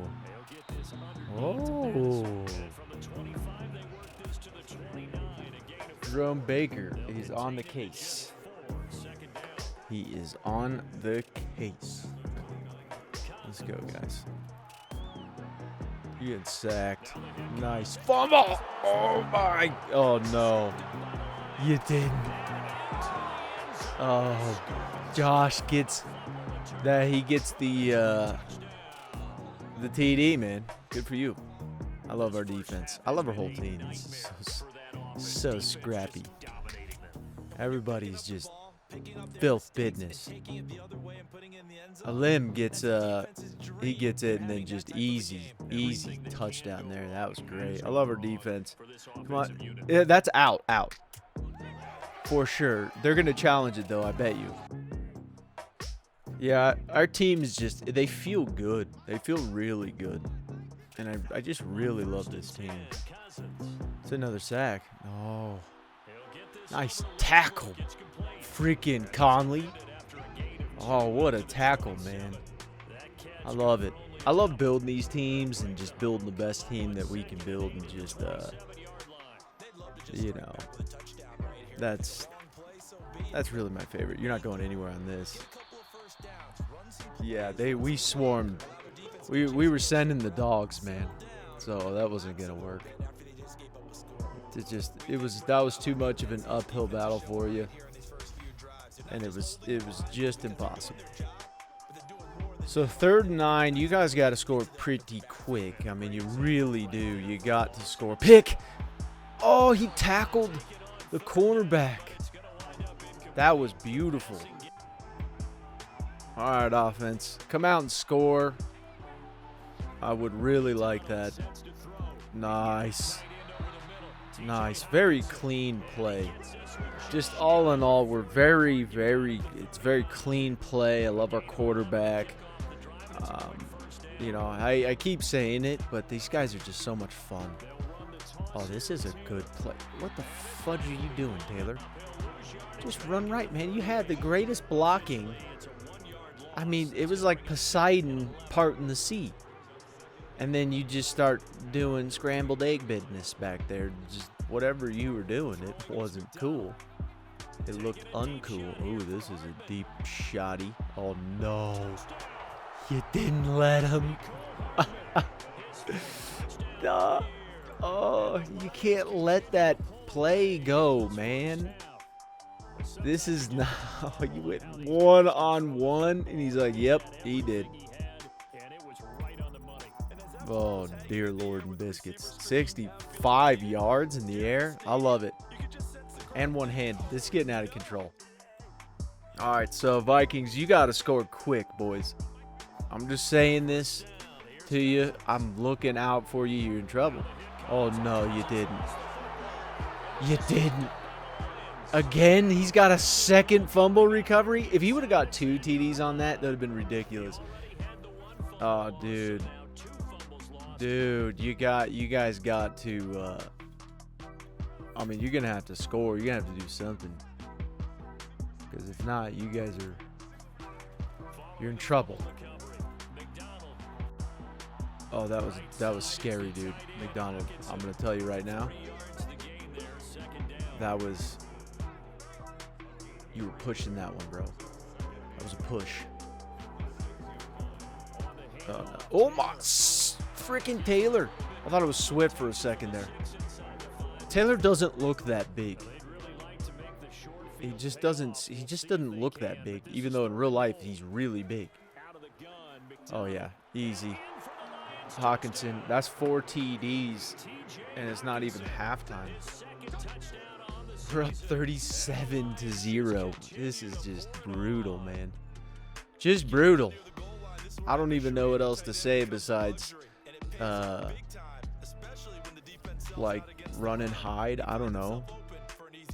Oh. Jerome Baker is on the case. He is on the case. Let's go, guys. You get sacked. Nice fumble. Oh my. Oh no. You didn't. Oh, Josh gets that. He gets the TD, man. Good for you. I love our defense. I love our whole team. It's so scrappy. Everybody's just filth business. A limb gets he gets it and then just easy touchdown there. That was great. I love our defense. Come on, yeah, that's out for sure. They're gonna challenge it though, I bet you. Yeah, our team is just, they feel good. They feel really good, and I just really love this team. It's another sack. Oh, nice tackle. Freaking Conley. Oh, what a tackle, man. I love it. I love building these teams and just building the best team that we can build, and just, you know, that's really my favorite. You're not going anywhere on this. Yeah, we swarmed. We were sending the dogs, man. So that wasn't gonna work. That was too much of an uphill battle for you, and it was just impossible. So 3rd and 9, you guys got to score pretty quick. I mean, you really do. You got to score. Pick. Oh, he tackled the cornerback. That was beautiful. All right, offense, come out and score. I would really like that. Nice. Very clean play. Just all in all, we're it's very clean play. I love our quarterback. You know, I keep saying it, but these guys are just so much fun. Oh, this is a good play. What the fudge are you doing, Taylor? Just run right, man. You had the greatest blocking. I mean, it was like Poseidon parting the sea. And then you just start doing scrambled egg business back there. Just whatever you were doing, it wasn't cool. It looked uncool. Ooh, this is a deep shotty. Oh, no. You didn't let him. No. Oh, you can't let that play go, man. This is not. You went 1-on-1, and he's like, yep, he did. Oh, dear Lord and biscuits. 65 yards in the air. I love it. And one hand. This is getting out of control. All right, so Vikings, you got to score quick, boys. I'm just saying this to you. I'm looking out for you. You're in trouble. Oh, no, you didn't. You didn't. Again, he's got a second fumble recovery. If he would have got 2 TDs on that, that would have been ridiculous. Oh, dude. Dude, you guys got to, I mean, you're going to have to score. You're going to have to do something. Because if not, you guys are, you're in trouble. Oh, that was scary, dude. McDonald, I'm going to tell you right now. That was, you were pushing that one, bro. That was a push. Oh my, freaking Taylor. I thought it was Swift for a second there. Taylor doesn't look that big. He just doesn't look that big, even though in real life he's really big. Oh yeah, easy. Hawkinson, that's 4 TDs, and it's not even halftime. We're up 37-0. This is just brutal, man. Just brutal. I don't even know what else to say besides, like, run and hide. I don't know.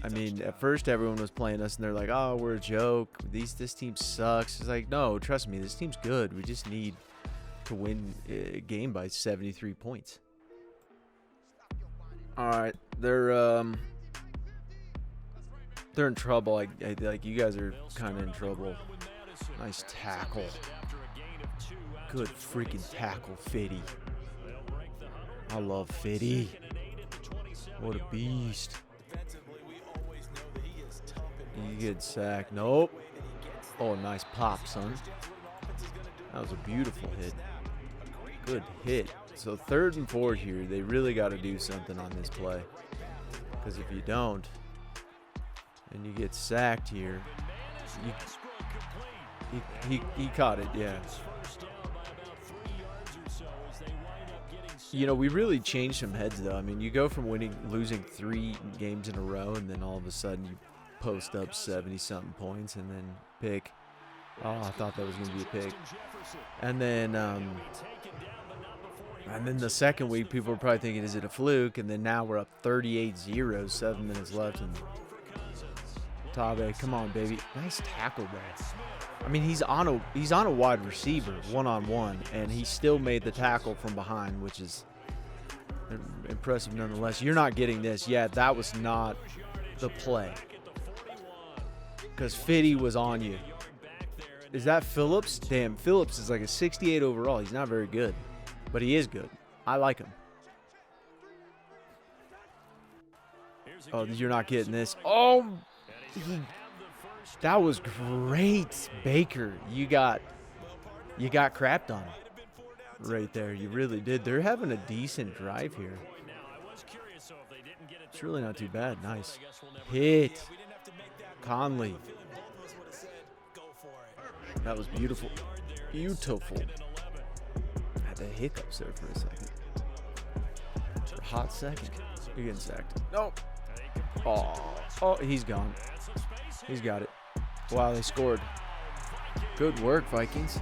I mean, at first everyone was playing us, and they're like, oh, we're a joke. This team sucks. It's like, no, trust me, this team's good. We just need to win a game by 73 points. All right, they're in trouble. Like you guys are kind of in trouble. Nice tackle. Good freaking tackle, Fitty. I love Fitty. What a beast. You get sacked. Nope. Oh, nice pop, son. That was a beautiful hit. Good hit. So 3rd and 4 here. They really got to do something on this play. Because if you don't, and you get sacked here, he caught it, yeah. You know, we really changed some heads, though. I mean, you go from losing 3 games in a row, and then all of a sudden you post up 70-something points and then pick. Oh, I thought that was going to be a pick. And then the second week, people were probably thinking, is it a fluke? And then now we're up 38-0, 7 minutes left. And Tabe, come on, baby. Nice tackle there. I mean, he's on a wide receiver, 1-on-1, and he still made the tackle from behind, which is impressive nonetheless. You're not getting this. Yeah, that was not the play. Because Fitty was on you. Is that Phillips? Damn, Phillips is like a 68 overall. He's not very good, but he is good. I like him. Oh, you're not getting this. Oh, that was great, Baker. You got crapped on right there. You really did. They're having a decent drive here. It's really not too bad. Nice hit. Conley. That was beautiful. Beautiful. I had the hiccups there for a second. For a hot second. You're getting sacked. Nope. Oh, he's gone. He's got it. Wow, they scored. Good work, Vikings.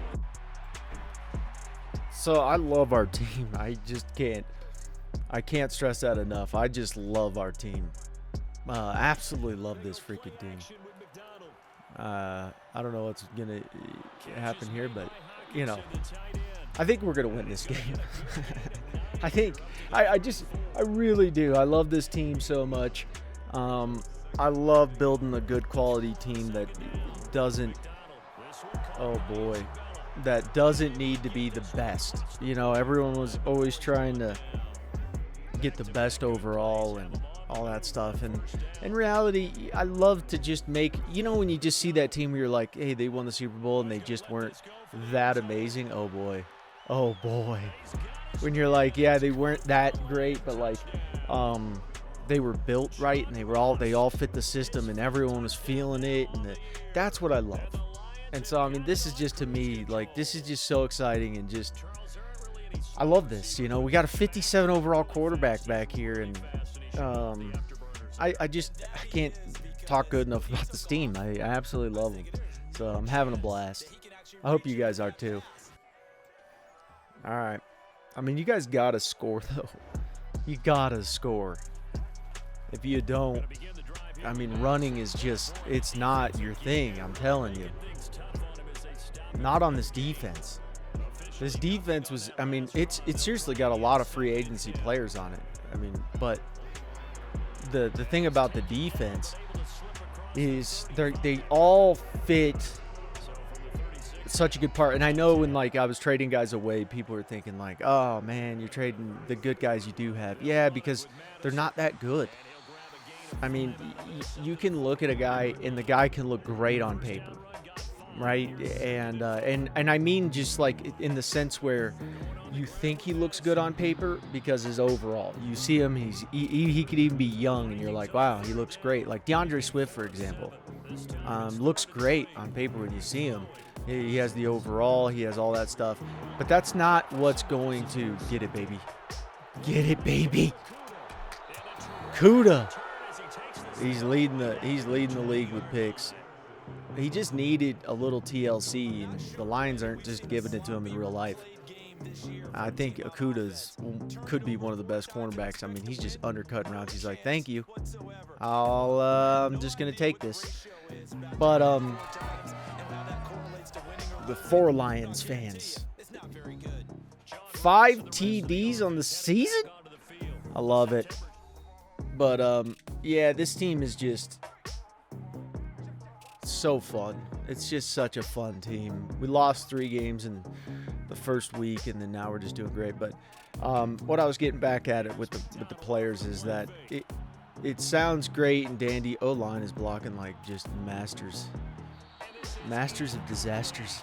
So I love our team. I can't stress that enough. I just love our team. Absolutely love this freaking team. I don't know what's going to happen here, but, you know, I think we're going to win this game. I really do. I love this team so much. I love building a good quality team that doesn't need to be the best. You know, everyone was always trying to get the best overall and all that stuff. And in reality, I love to just make, you know, when you just see that team where you're like, hey, they won the Super Bowl and they just weren't that amazing. Oh boy. When you're like, yeah, they weren't that great, but like, they were built right and they all fit the system and everyone was feeling it. And that's what I love. And so, I mean, this is just, to me, like, this is just so exciting and just, I love this. You know, we got a 57 overall quarterback back here, and I can't talk good enough about this team. I absolutely love them. So I'm having a blast. I hope you guys are too. All right. I mean, you guys got to score, though. You got to score. If you don't, I mean, running is just, it's not your thing, I'm telling you. Not on this defense. This defense was, I mean, it's seriously got a lot of free agency players on it. I mean, but the thing about the defense is they all fit such a good part. And I know when, like, I was trading guys away, people were thinking like, oh man, you're trading the good guys you do have. Yeah, because they're not that good. I mean, you can look at a guy and the guy can look great on paper, right? And I mean, just like in the sense where you think he looks good on paper because his overall, you see him, he could even be young and you're like, wow, he looks great. Like DeAndre Swift, for example, looks great on paper when you see him. He has the overall, he has all that stuff, but that's not what's going to get it, baby. Get it, baby. Kuda. He's leading the league with picks. He just needed a little TLC, and the Lions aren't just giving it to him in real life. I think Okuda's could be one of the best cornerbacks. I mean, he's just undercutting routes. He's like, thank you. I'm just going to take this. But the 4 Lions fans. 5 TDs on the season? I love it. But, yeah, this team is just so fun. It's just such a fun team. We lost 3 games in the first week, and then now we're just doing great. But what I was getting back at it with the players is that it sounds great and dandy. O-line is blocking like just masters of disasters.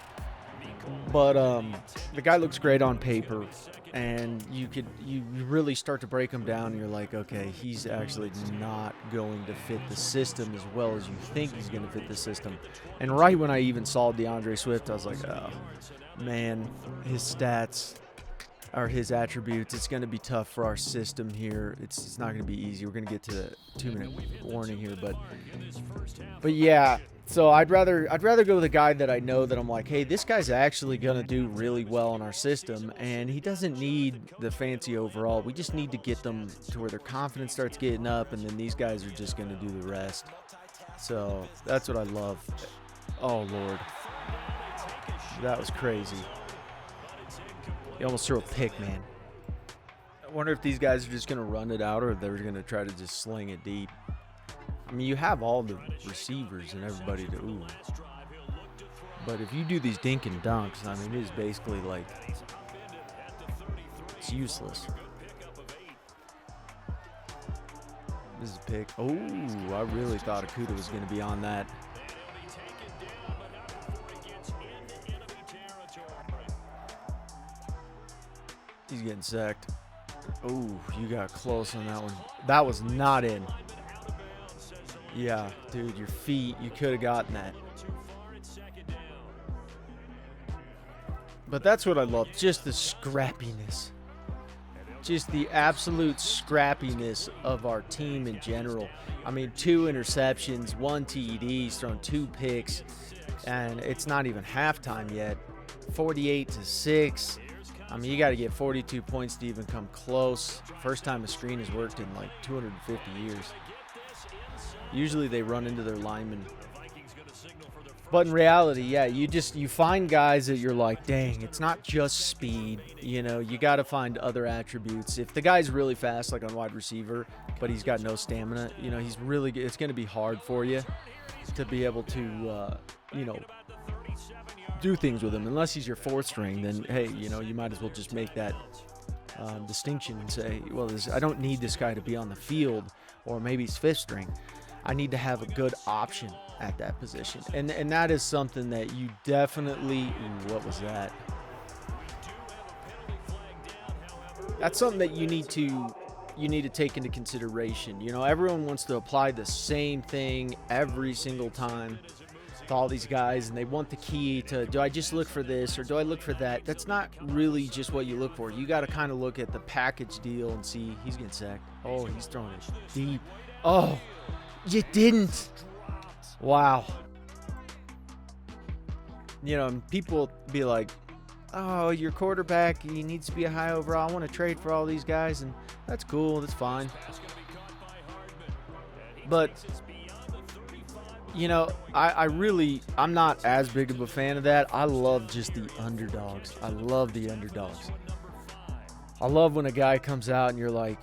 But the guy looks great on paper, and you really start to break him down, and you're like, okay, he's actually not going to fit the system as well as you think he's going to fit the system. And right when I even saw DeAndre Swift, I was like, oh, man, his stats are his attributes. It's going to be tough for our system here. It's not going to be easy. We're going to get to the 2-minute warning here, but yeah. So I'd rather go with a guy that I know that I'm like, hey, this guy's actually going to do really well in our system, and he doesn't need the fancy overall. We just need to get them to where their confidence starts getting up, and then these guys are just going to do the rest. So that's what I love. Oh, Lord. That was crazy. He almost threw a pick, man. I wonder if these guys are just going to run it out or if they're going to try to just sling it deep. I mean, you have all the receivers and everybody to ooh. But if you do these dink and dunks, I mean, it is basically like, it's useless. This is a pick. Oh, I really thought Okuda was going to be on that. He's getting sacked. Oh, you got close on that one. That was not in. Yeah, dude, your feet, you could have gotten that. But that's what I love, just the scrappiness. Just the absolute scrappiness of our team in general. I mean, 2 interceptions, 1 TD, he's thrown 2 picks, and it's not even halftime yet. 48-6. I mean, you got to get 42 points to even come close. First time a screen has worked in like 250 years. Usually they run into their linemen. But in reality, yeah, you find guys that you're like, dang, it's not just speed. You know, you got to find other attributes. If the guy's really fast, like on wide receiver, but he's got no stamina, you know, he's really good. It's going to be hard for you to be able to, you know, do things with him. Unless he's your fourth string, then, hey, you know, you might as well just make that distinction and say, well, I don't need this guy to be on the field, or maybe he's fifth string. I need to have a good option at that position. And that is something that you definitely, what was that? That's something that you need to take into consideration. You know, everyone wants to apply the same thing every single time to all these guys, and they want the key to, do I just look for this or do I look for that? That's not really just what you look for. You got to kind of look at the package deal and see. He's getting sacked. Oh, he's throwing it deep. Oh, you didn't. Wow. You know, and people be like, oh, your quarterback, he needs to be a high overall. I want to trade for all these guys, and that's cool. That's fine. But, you know, I'm not as big of a fan of that. I love just the underdogs. I love the underdogs. I love when a guy comes out and you're like,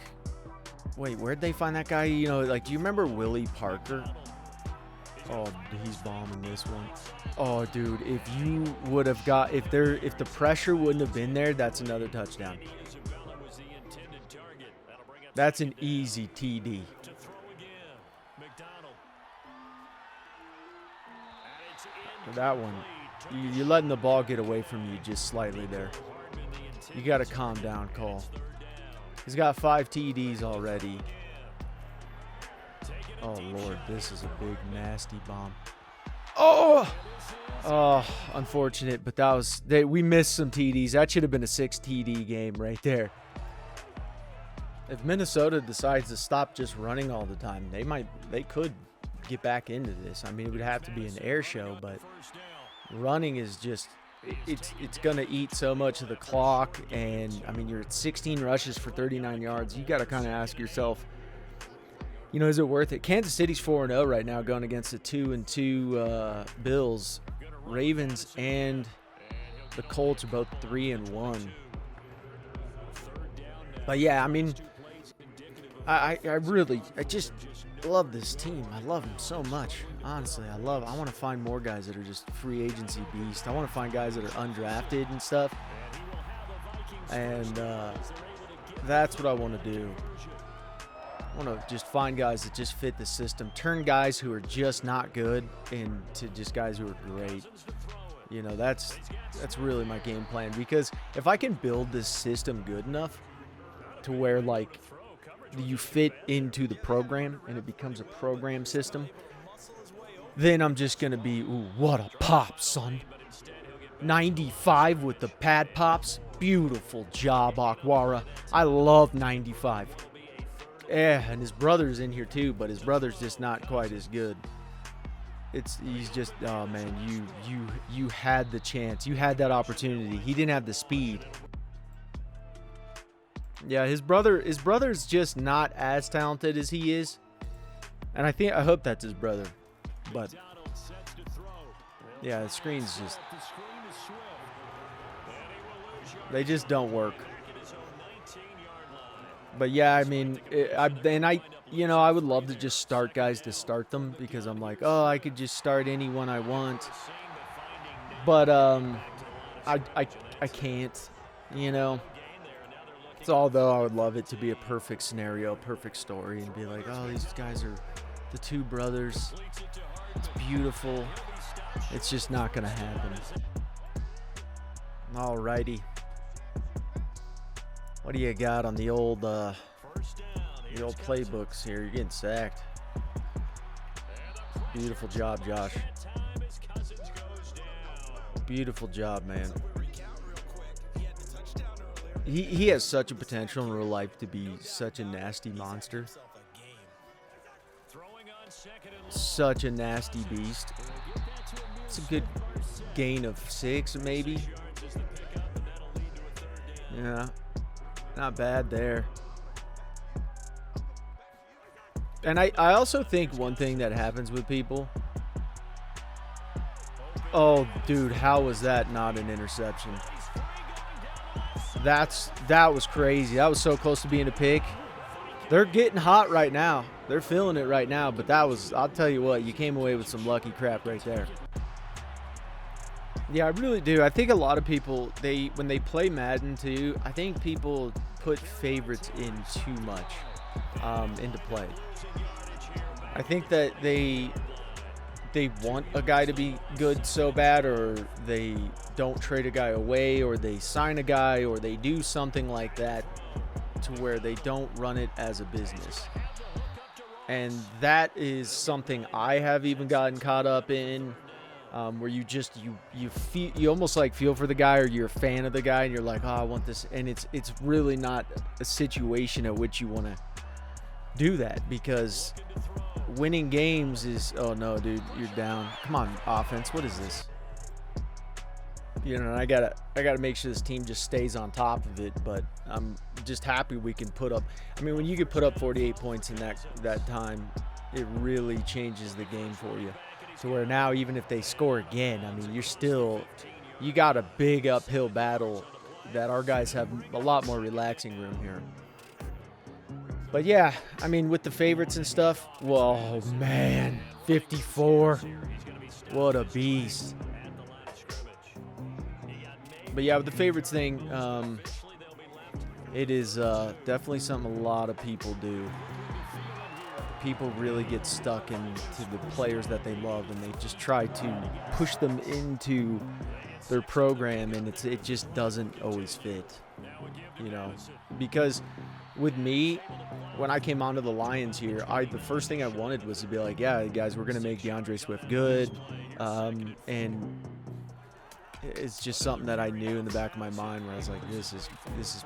wait, where'd they find that guy? You know, like, do you remember Willie Parker? Oh, he's bombing this one. Oh, dude, if you would have got, if the pressure wouldn't have been there, that's another touchdown. That's an easy TD. For that one, you're letting the ball get away from you just slightly there. You got to calm down, Cole. He's got 5 TDs already. Oh, Lord, this is a big, nasty bomb. Oh! Oh, unfortunate, but that was, we missed some TDs. That should have been a 6 TD game right there. If Minnesota decides to stop just running all the time, they could get back into this. I mean, it would have to be an air show, but running is just, it's going to eat so much of the clock. And, I mean, you're at 16 rushes for 39 yards. You got to kind of ask yourself, you know, is it worth it? Kansas City's 4-0 right now, going against the 2-2 Bills. Ravens and the Colts are both 3-1. But yeah, I mean, I just love this team. I love them so much. Honestly, I want to find more guys that are just free agency beasts. I want to find guys that are undrafted and stuff. And that's what I want to do. I want to just find guys that just fit the system. Turn guys who are just not good into just guys who are great. You know, that's really my game plan. Because if I can build this system good enough to where, like, you fit into the program and it becomes a program system, then I'm just going to be, ooh, what a pop, son. 95 with the pad pops. Beautiful job, Akwara. I love 95. Yeah, and his brother's in here too, but his brother's just not quite as good. He's just, oh man, you had the chance. You had that opportunity. He didn't have the speed. Yeah, his brother's just not as talented as he is. And I hope that's his brother. But yeah, the screens just, they just don't work. But yeah, I mean, I would love to just start guys to start them, because I'm like, oh, I could just start anyone I want. But I can't, you know. So although I would love it to be a perfect scenario, perfect story, and be like, oh, these guys are the 2 brothers. It's beautiful. It's just not gonna happen. Alrighty. What do you got on the old playbooks here? You're getting sacked. Beautiful job, Josh. Beautiful job, man. He has such a potential in real life to be such a nasty monster. Such a nasty beast. It's a good gain of 6, maybe. Yeah. Not bad there. And I also think one thing that happens with people Oh, dude, how was that not an interception? That was crazy. That was so close to being a pick. They're getting hot right now. They're feeling it right now, but that was, I'll tell you what, you came away with some lucky crap right there. Yeah, I really do. I think a lot of people, when they play Madden too, I think people put favorites in too much into play. I think that they want a guy to be good so bad, or they don't trade a guy away, or they sign a guy, or they do something like that to where they don't run it as a business. And that is something I have even gotten caught up in, where you just you almost like feel for the guy, or you're a fan of the guy, and you're like, oh, I want this, and it's really not a situation at which you want to do that, because winning games is, oh no, dude, you're down. Come on, offense, what is this? You know, I gotta make sure this team just stays on top of it. But I'm just happy we can put up. I mean, when you could put up 48 points in that time, it really changes the game for you. To where now, even if they score again, I mean, you got a big uphill battle that our guys have a lot more relaxing room here. But yeah, I mean, with the favorites and stuff, whoa, man, 54, what a beast. But yeah, with the favorites thing, it is definitely something a lot of people do. People really get stuck into the players that they love, and they just try to push them into their program, and it just doesn't always fit, you know, because with me, when I came onto the Lions here, the first thing I wanted was to be like, yeah, guys, we're going to make DeAndre Swift good. And it's just something that I knew in the back of my mind where I was like, this is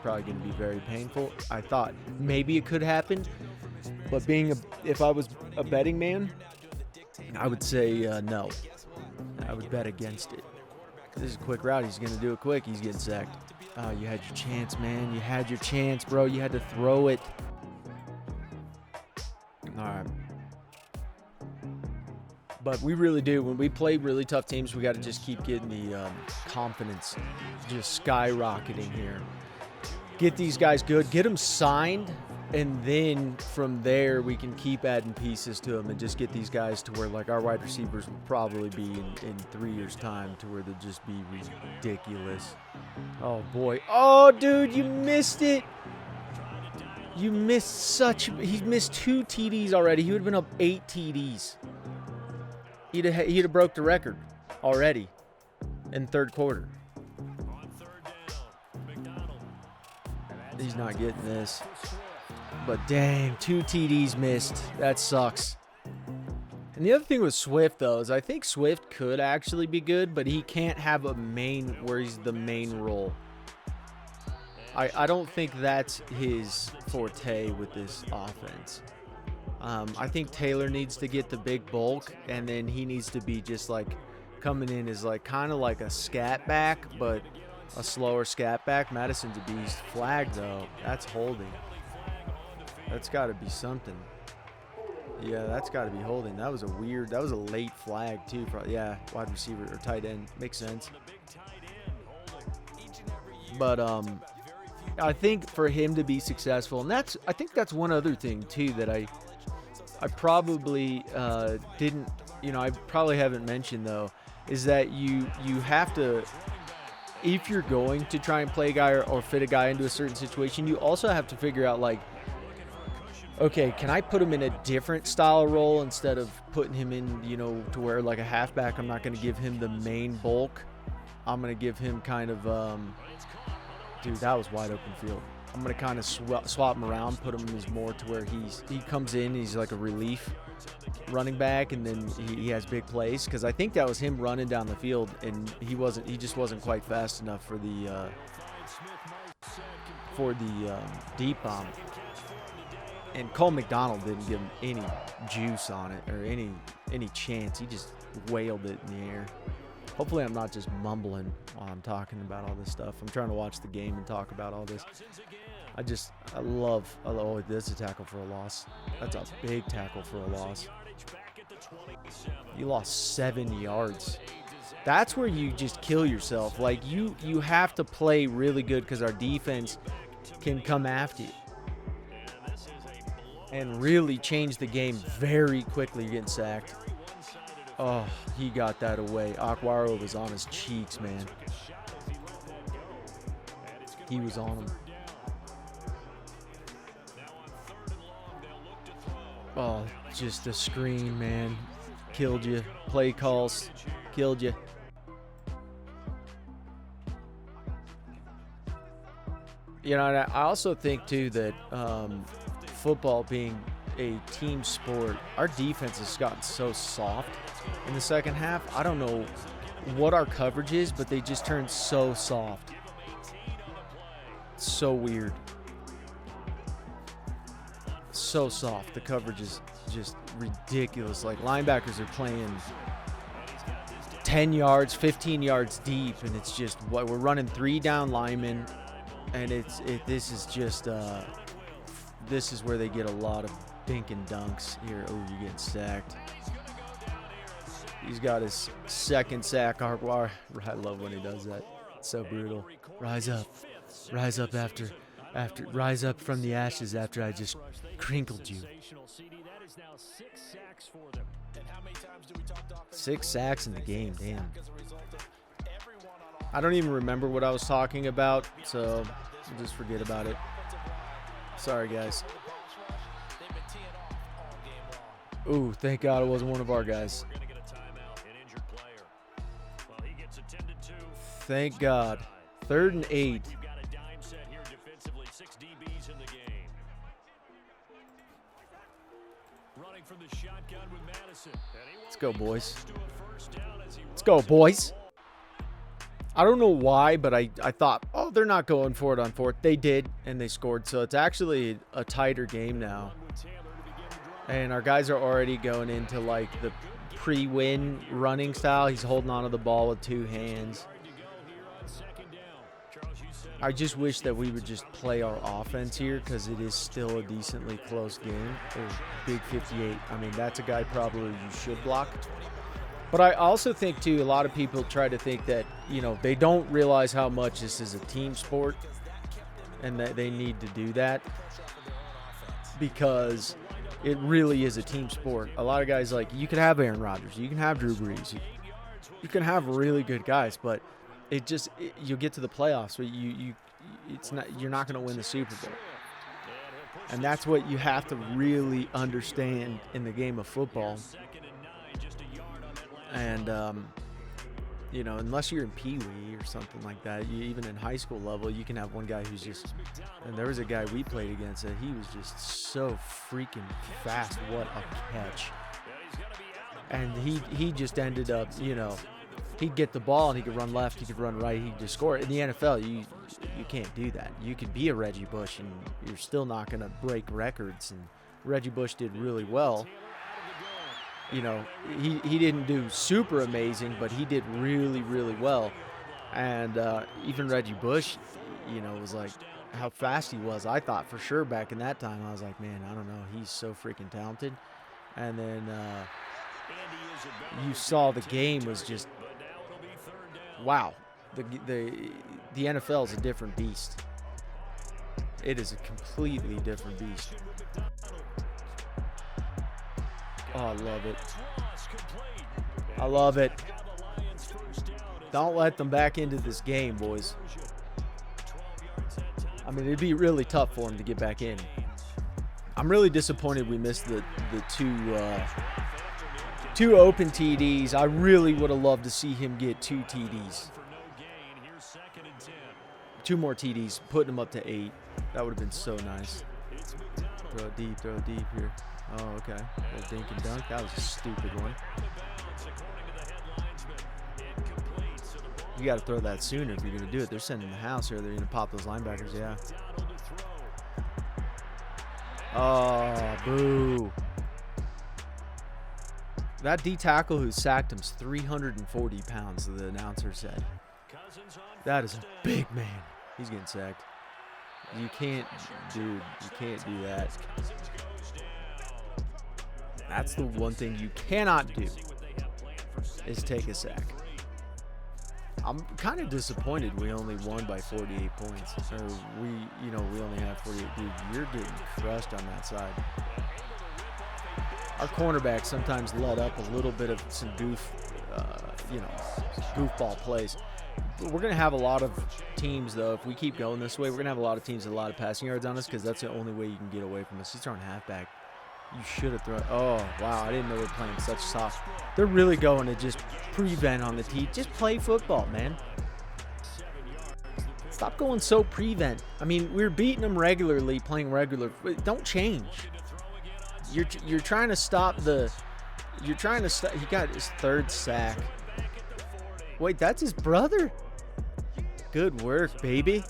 probably going to be very painful. I thought maybe it could happen, but if I was a betting man, I would say no. I would bet against it. This is a quick route. He's going to do it quick. He's getting sacked. Oh, you had your chance, man. You had your chance, bro. You had to throw it. All right. But we really do. When we play really tough teams, we got to just keep getting the confidence just skyrocketing here. Get these guys good. Get them signed. And then from there, we can keep adding pieces to them and just get these guys to where, like, our wide receivers will probably be in 3 years' time to where they'll just be ridiculous. Oh, boy. Oh, dude, you missed it. You missed he missed 2 TDs already. He would have been up 8 TDs. He'd have broke the record already in third quarter. He's not getting this. But dang, 2 TDs missed. That sucks. And the other thing with Swift, though, is I think Swift could actually be good, but he can't have where he's the main role. I don't think that's his forte with this offense. I think Taylor needs to get the big bulk, and then he needs to be just like coming in as like kind of like a scat back, but a slower scat back. Madison's a beast. Flag, though, that's holding. That's got to be something. Yeah, that's got to be holding. That was a late flag too. Wide receiver or tight end. Makes sense. But I think for him to be successful, and I think that's one other thing too that I probably didn't, I probably haven't mentioned though, is that you have to, if you're going to try and play a guy or fit a guy into a certain situation, you also have to figure out like, okay, can I put him in a different style role instead of putting him in, to where like a halfback, I'm not going to give him the main bulk. I'm going to give him kind of, dude, that was wide open field. I'm going to kind of swap him around, put him as more to where he comes in, he's like a relief running back, and then he has big plays. Because I think that was him running down the field, and he just wasn't quite fast enough for the deep bomb. And Cole McDonald didn't give him any juice on it or any chance. He just wailed it in the air. Hopefully I'm not just mumbling while I'm talking about all this stuff. I'm trying to watch the game and talk about all this. Oh, that's a tackle for a loss. That's a big tackle for a loss. You lost 7 yards. That's where you just kill yourself. Like, you have to play really good because our defense can come after you and really change the game very quickly. You're getting sacked. Oh, he got that away. Akwaro was on his cheeks, man. He was on him. Oh, just a screen, man. Killed you. Play calls. Killed you. You know, and I also think, too, that football being a team sport, our defense has gotten so soft in the second half. I don't know what our coverage is, but they just turned so soft. It's so weird. So soft. The coverage is just ridiculous. Like, linebackers are playing 10 yards, 15 yards deep, and it's just what we're running 3 down linemen, and this is just this is where they get a lot of dink and dunks here. Oh, you're getting sacked. He's got his second sack. I love when he does that. It's so brutal. Rise up after rise up from the ashes after I just crinkled you. 6 sacks in the game, damn. I don't even remember what I was talking about, so we'll just forget about it. Sorry, guys. Ooh, thank God it wasn't one of our guys. Thank God. 3rd and 8. Let's go, boys. Let's go, boys. I don't know why, but I thought, oh, they're not going for it on 4th. They did, and they scored. So it's actually a tighter game now. And our guys are already going into, like, the pre-win running style. He's holding on to the ball with 2 hands. I just wish that we would just play our offense here because it is still a decently close game. Big 58. I mean, that's a guy probably you should block. But I also think, too, a lot of people try to think that, you know, they don't realize how much this is a team sport and that they need to do that because it really is a team sport. A lot of guys, like, you can have Aaron Rodgers, you can have Drew Brees, you can have really good guys, but you'll get to the playoffs, but you're not going to win the Super Bowl. And that's what you have to really understand in the game of football. And, you know, unless you're in Pee Wee or something like that, even in high school level, you can have one guy who's just, and there was a guy we played against that he was just so freaking fast. What a catch. And he just ended up, you know, he'd get the ball and he could run left, he could run right, he could just score. In the NFL, you can't do that. You could be a Reggie Bush and you're still not going to break records. And Reggie Bush did really well. You know, he didn't do super amazing, but he did really, really well. And even Reggie Bush, you know, was like how fast he was. I thought for sure back in that time, I was like, man, I don't know. He's so freaking talented. And then you saw the game was just, wow. The NFL is a different beast. It is a completely different beast. Oh, I love it. I love it. Don't let them back into this game, boys. I mean, it'd be really tough for him to get back in. I'm really disappointed we missed the two open TDs. I really would have loved to see him get 2 TDs. 2 more TDs, putting him up to 8. That would have been so nice. Throw deep here. Oh, okay. A little dink and dunk. That was a stupid one. You got to throw that sooner if you're going to do it. They're sending the house here. They're going to pop those linebackers, yeah. Oh, boo. That D tackle who sacked him's 340 pounds, the announcer said. That is a big man. He's getting sacked. You can't do that. That's the one thing you cannot do is take a sack. I'm kind of disappointed we only won by 48 points. Or we only have 48. Dude, you're getting crushed on that side. Our cornerbacks sometimes let up a little bit of some goofball plays. We're going to have a lot of teams, though. If we keep going this way, we're going to have a lot of teams with a lot of passing yards on us because that's the only way you can get away from us. He's throwing halfback. You should have thrown. Oh, wow. I didn't know they were playing such soft. They're really going to just prevent on the tee. Just play football, man. Stop going so prevent. I mean, we're beating them regularly, playing regular. Don't change. You're trying to stop the. You're trying to stop. He got his 3rd sack. Wait, that's his brother? Good work, baby.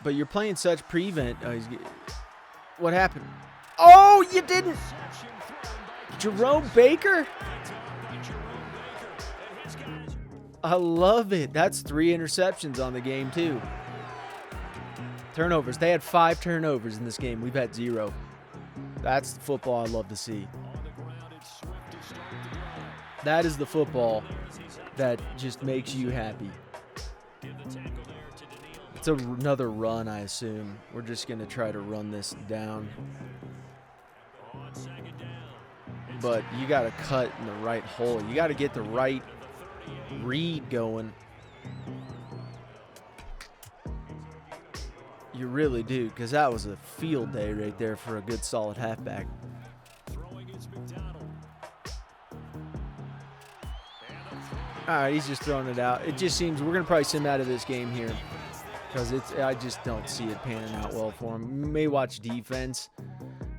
But you're playing such prevent. What happened? Oh, you didn't. Jerome Baker? I love it. That's 3 interceptions on the game, too. Turnovers. They had 5 turnovers in this game. We've had 0. That's the football I love to see. That is the football that just makes you happy. It's another run, I assume. We're just going to try to run this down. But you got to cut in the right hole. You got to get the right read going. You really do, because that was a field day right there for a good solid halfback. All right, he's just throwing it out. It just seems we're going to probably send him out of this game here because I just don't see it panning out well for him. We may watch defense,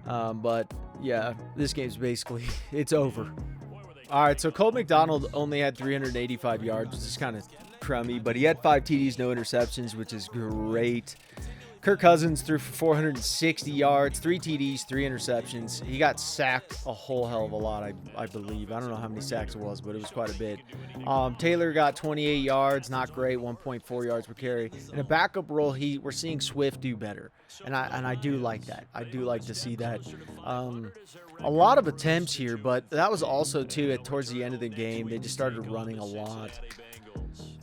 but yeah, this game's basically, it's over. All right, so Colt McDonald only had 385 yards, which is kind of crummy, but he had 5 TDs, no interceptions, which is great. Kirk Cousins threw for 460 yards, 3 TDs, 3 interceptions. He got sacked a whole hell of a lot, I believe. I don't know how many sacks it was, but it was quite a bit. Taylor got 28 yards, not great, 1.4 yards per carry. In a backup role, we're seeing Swift do better, and I do like that. I do like to see that. A lot of attempts here, but that was also, too, towards the end of the game. They just started running a lot.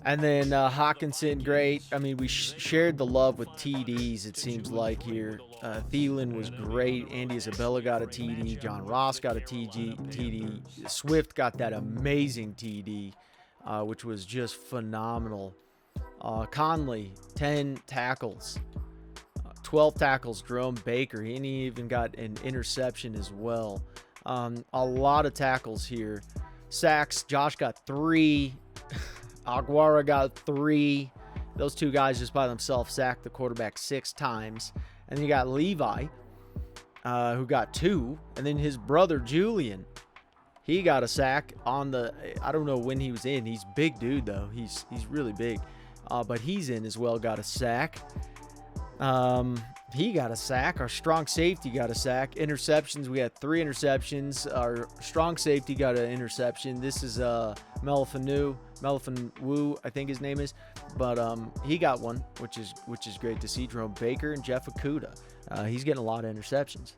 And then Hawkinson, great. I mean, we shared the love with TDs, it seems like here. Thielen was great. Andy Isabella got a TD. John Ross got a TD. Swift got that amazing TD, which was just phenomenal. Conley, 10 tackles. 12 tackles. Jerome Baker, he even got an interception as well. A lot of tackles here. Sacks, Josh got 3. Aguara got 3. Those 2 guys just by themselves sacked the quarterback 6 times. And then you got Levi, who got 2. And then his brother, Julian, he got a sack on the, I don't know when he was in. He's big dude, though. He's really big. But he's in as well, got a sack. He got a sack. Our strong safety got a sack. Interceptions, we had 3 interceptions. Our strong safety got an interception. This is Melvin Wu, I think his name is. But he got one, which is great to see. Jerome Baker and Jeff Okuda. He's getting a lot of interceptions.